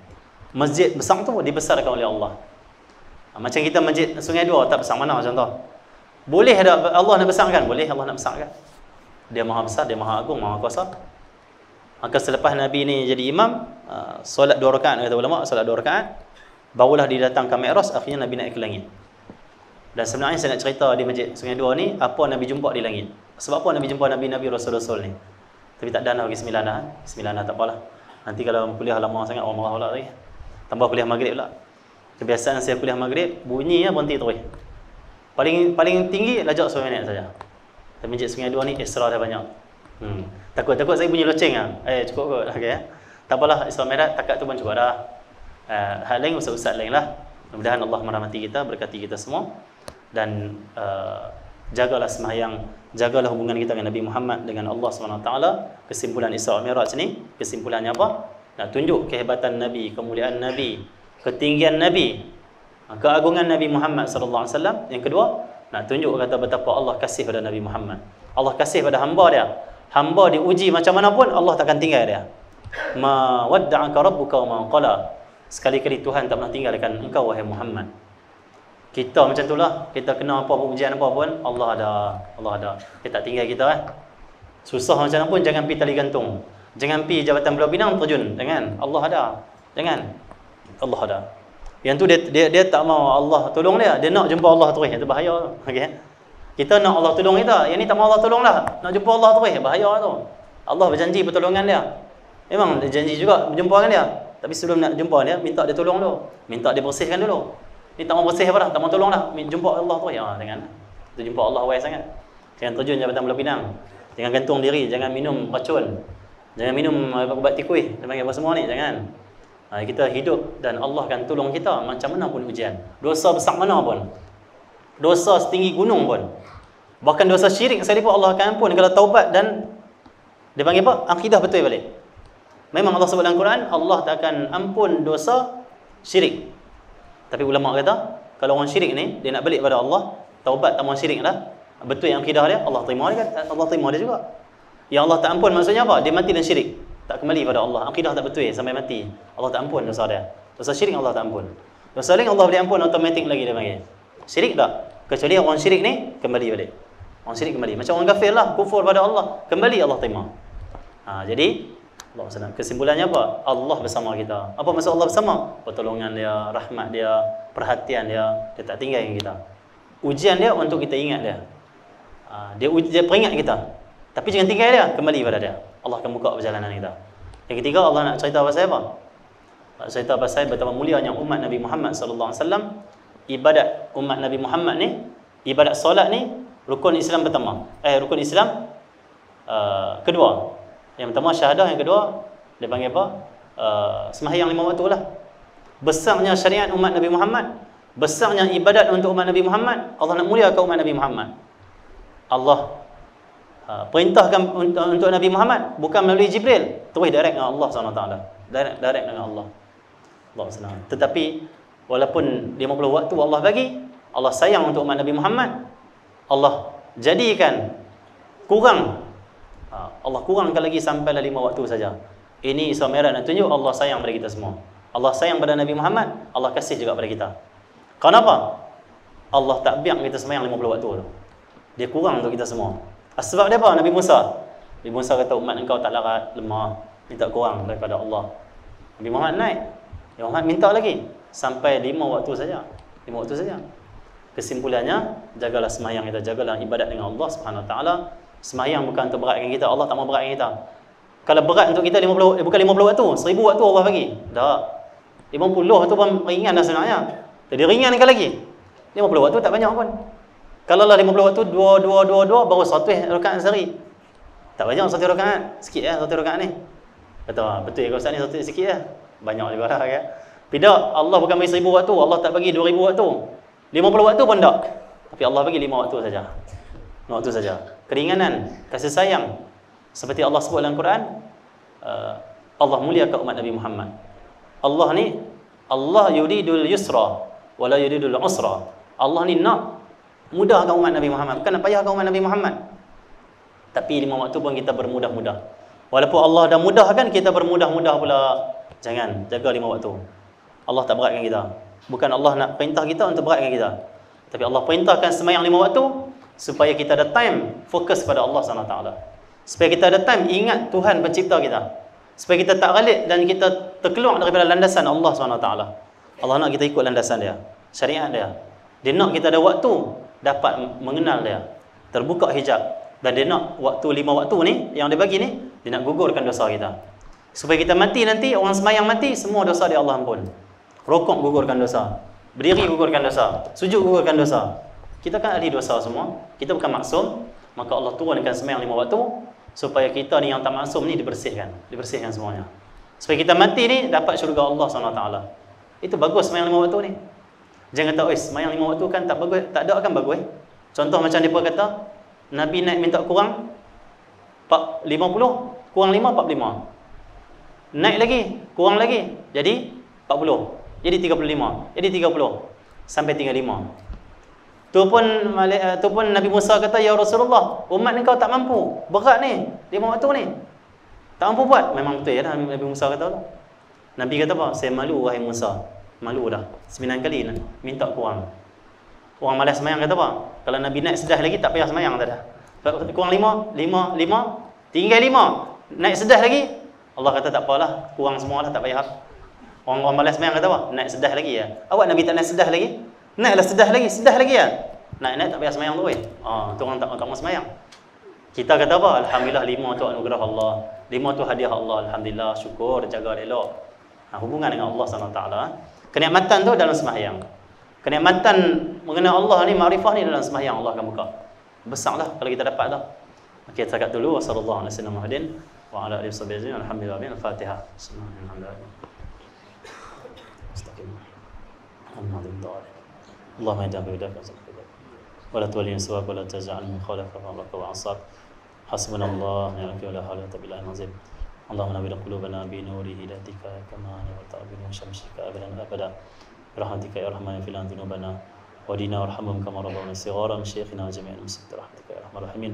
Masjid besar tu dibesarkan oleh Allah. Macam kita masjid Sungai Dua tak besar mana contoh. Boleh ada Allah nak besarkan? Boleh Allah nak besarkan. Dia Maha Besar, dia Maha Agung, Maha Kuasa. Maka selepas Nabi ni jadi imam, solat 2 rakaat, kata ulama, solat 2 rakaat, barulah didatangkan Mi'raj, akhirnya Nabi naik ke langit. Dan sebenarnya saya nak cerita di masjid Sungai Dua ni, apa Nabi jumpa di langit. Sebab apa Nabi jumpa Nabi-Nabi Rasul-Rasul ni. Tapi tak ada nak pergi 9 dah. 9 dah tak apalah. Nanti kalau kuliah lama sangat, orang marah pula lagi. Tambah kuliah maghrib pula. Kebiasaan saya kuliah maghrib, bunyi ya berhenti terus. Paling tinggi lajak 100 minit saja. Tapi masjid Sungai Dua ni Isra dah banyak. Takut saya bunyi loceng ah. Cukup kot. Okey ya. Tak apalah, Isra Mi'raj takat tu pun cukup dah. Hal lain ustaz-ustaz lain lah. Mudah-mudahan Allah merahmati kita, berkati kita semua, dan jagalah sembahyang, jagalah hubungan kita dengan Nabi Muhammad, dengan Allah SWT. Kesimpulan Isra Mi'raj ni, kesimpulannya apa? Nak tunjuk kehebatan Nabi, kemuliaan Nabi, ketinggian Nabi, keagungan Nabi Muhammad sallallahu alaihi wasallam. Yang kedua, nak tunjuk kata betapa Allah kasih pada Nabi Muhammad. Allah kasih pada hamba dia. Hamba diuji macam mana pun Allah takkan tinggal dia. Ma wadda'aka rabbuka wa ma qala. Sekali-kali Tuhan tak pernah tinggalkan engkau wahai Muhammad. Kita macam itulah, kita kena apa pun ujian apa pun, Allah ada. Dia tak tinggal kita . Susah macam mana pun jangan pi tali gantung. Jangan pi Jabatan Pulau Pinang terjun. Jangan. Allah ada. Jangan. Allah ada. Yang tu dia tak mau Allah tolong dia. Dia nak jumpa Allah terus. Itu bahaya. Okey. Kita nak Allah tolong kita. Yang ni tak mau Allah tolong lah. Nak jumpa Allah terus. Bahaya tu. Allah berjanji pertolongan dia. Memang dia janji juga berjumpa dengan dia. Tapi sebelum nak jumpa dia, minta dia tolong dulu. Minta dia bersihkan dulu. Ni tak mau bersih apa dah. Tak mau tolong dah. Jumpa Allah terus. Jangan. Kita jumpa Allah wai sangat. Jangan terjun Jabatan Pulau Pinang. Jangan gantung diri. Jangan minum racun. Jangan minum ubat tikui. Dia panggil apa semua ni. Jangan. Kita hidup dan Allah akan tolong kita macam mana pun ujian. Dosa besar mana pun, dosa setinggi gunung pun, bahkan dosa syirik sekalipun Allah akan ampun kalau taubat dan dia panggil apa? Akidah betul balik. Memang Allah sebut dalam Quran, Allah tak akan ampun dosa syirik. Tapi ulama kata, kalau orang syirik ni dia nak balik pada Allah, taubat tak mau syirik dah, betul yang akidah dia, Allah terima dia kan? Allah terima dia juga. Yang Allah tak ampun maksudnya apa? Dia mati dalam syirik, tak kembali pada Allah, akidah tak betul sampai mati, Allah tak ampun dosa dia. Dosa syirik Allah tak ampun. Dosa lain Allah boleh ampun automatik lagi dia panggil. Syirik tak? Kecuali orang syirik ni kembali balik. Orang syirik kembali. Macam orang kafir lah, kufur pada Allah, kembali Allah terima. Jadi Allah SWT. Kesimpulannya apa? Allah bersama kita. Apa maksud Allah bersama? Pertolongan dia, rahmat dia, perhatian dia, dia tak tinggalkan kita. Ujian dia untuk kita ingat dia. Dia peringat kita. Tapi jangan tinggal dia, kembali pada dia. Allah akan buka perjalanan kita. Yang ketiga, Allah nak cerita pasal apa? Nak cerita pasal betapa mulianya umat Nabi Muhammad sallallahu alaihi wasallam. Ibadat umat Nabi Muhammad ni, ibadat solat ni, rukun Islam pertama. Rukun Islam kedua. Yang pertama syahadah, yang kedua dia panggil apa? Sembahyang 5 waktu lah. Besarnya syariat umat Nabi Muhammad, besarnya ibadat untuk umat Nabi Muhammad. Allah nak muliakan umat Nabi Muhammad. Allah perintahkan untuk Nabi Muhammad bukan melalui Jibril, terus direct dengan Allah SWT. Direct dengan Allah SWT. Tetapi walaupun 50 waktu Allah bagi, Allah sayang untuk umat Nabi Muhammad, Allah jadikan kurang, Allah kurangkan lagi sampailah 5 waktu saja. Ini Isra Mi'raj nak tunjuk Allah sayang pada kita semua. Allah sayang pada Nabi Muhammad, Allah kasih juga pada kita. Kenapa? Allah tak biar kita sembahyang 50 waktu tu. Dia kurang untuk kita semua. Sebab dia apa? Nabi Musa kata, umat engkau tak larat, lemah, minta kurang daripada Allah. Nabi Muhammad naik, Nabi Muhammad minta lagi sampai 5 waktu saja. 5 waktu saja. Kesimpulannya, jagalah sembahyang kita, jagalah ibadat dengan Allah Subhanahu Wa Taala. Sembahyang bukan untuk beratkan kita, Allah tak mau beratkan kita. Kalau berat untuk kita 50, bukan 50 waktu, 1000 waktu Allah bagi. Tak. 50 tu pun ringan dah sebenarnya. Jadi ringankan lagi. 50 waktu tak banyak pun. Kalau lah 50 waktu 2 baru 100 rakaat sehari. Tak banyak 100 rakaat, sikit 100 rakaat ni. Betul ya, Ustaz ni 100 sikit banyak juga lah kan. Tidak, Allah bukan bagi 1000 waktu, Allah tak bagi 2000 waktu. 50 waktu pun tak. Tapi Allah bagi 5 waktu saja. 5 waktu saja. Keringanan, kasih sayang. Seperti Allah sebut dalam Quran, Allah muliakan umat Nabi Muhammad. Allah ni, Allah yuridul yusra wala yuridul usra. Allah ni nak mudahkan umat Nabi Muhammad, bukan nak payahkan umat Nabi Muhammad. Tapi 5 waktu pun kita bermudah-mudah. Walaupun Allah dah mudahkan, kita bermudah-mudah pula. Jangan, jaga 5 waktu. Allah tak beratkan kita. Bukan Allah nak perintah kita untuk beratkan kita. Tapi Allah perintahkan sembahyang 5 waktu supaya kita ada time fokus pada Allah SWT. Supaya kita ada time ingat Tuhan pencipta kita. Supaya kita tak galik dan kita terkeluar daripada landasan Allah SWT. Allah nak kita ikut landasan dia, syariat dia. Dia nak kita ada waktu dapat mengenal dia, terbuka hijab. Dan dia nak waktu 5 waktu ni yang dia bagi ni, dia nak gugurkan dosa kita. Supaya kita mati nanti, orang sembahyang mati, semua dosa dia Allah ampun. Rokok gugurkan dosa, berdiri gugurkan dosa, sujud gugurkan dosa. Kita kan ahli dosa semua, kita bukan maksum. Maka Allah turunkan sembahyang 5 waktu supaya kita ni yang tak maksum ni dibersihkan semuanya. Supaya kita mati ni dapat syurga Allah SWT. Itu bagus sembahyang 5 waktu ni. Jangan kata, sembahyang 5 waktu kan tak bagus, tak ada kan bagus. Contoh macam depa kata, Nabi naik minta kurang 50, kurang 5, 45. Naik lagi, kurang lagi, jadi 40. Jadi 35, jadi 30 sampai 35. Tu pun Nabi Musa kata, ya Rasulullah, umat engkau tak mampu, berat ni 5 waktu ni, tak mampu buat. Memang betul ya, Nabi Musa kata tu. Nabi kata apa? Saya malu wahai Musa, malu dah 9 kali minta kurang. Orang malas sembahyang kata apa? Kalau Nabi naik sedah lagi tak payah sembahyang dah. Kurang 5, tinggal 5, naik sedah lagi, Allah kata tak apalah, kurang semualah, tak payah. Orang malas sembahyang kata apa? Naik sedah lagi ya. Awak Nabi tak naik sedah lagi? Naiklah sedah lagi ya. Naik tak payah sembahyang tu tu orang tak mau sembahyang. Kita kata apa? Alhamdulillah 5 tu anugerah Allah. 5 tu hadiah Allah. Alhamdulillah, syukur, jaga elok. Hubungan dengan Allah SWT. Kenikmatan tu dalam sembahyang. Kenikmatan mengenal Allah ni, makrifah ni dalam sembahyang Allah akan buka. Besarlah kalau kita dapat dah. Okey, cakap dulu. Wassallallahu alaihi wasallam wa ala alihi wasallam. Alhamdulillah. Al-Fatihah. Bismillahirrahmanirrahim. اللهم اهدنا بهداك ولا تولنا سواك ولا تجعلنا من خالفك وامرك وعصاك حسبنا الله ونعم الوكيل ولا حول ولا قوه الا بالله. اللهم نور قلوبنا بنور هدايتك كما نورت بنور شمسك ابدا برحمتك يا ارحم الراحمين ذنوبنا ودينا وارحمهم كما ربونا صغارا من شيخنا جميع المسلمين برحمتك يا ارحم الراحمين.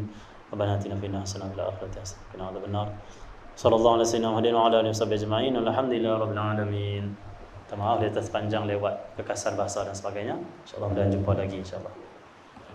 ربنا اتنا في الدنيا حسنه وفي الاخره حسنه وقنا عذاب النار. صلى الله على سيدنا محمد وعلى اله وصحبه اجمعين والحمد لله رب العالمين. Maaf dia terpanjang lewat kekasar bahasa dan sebagainya. InsyaAllah dan jumpa lagi insyaAllah.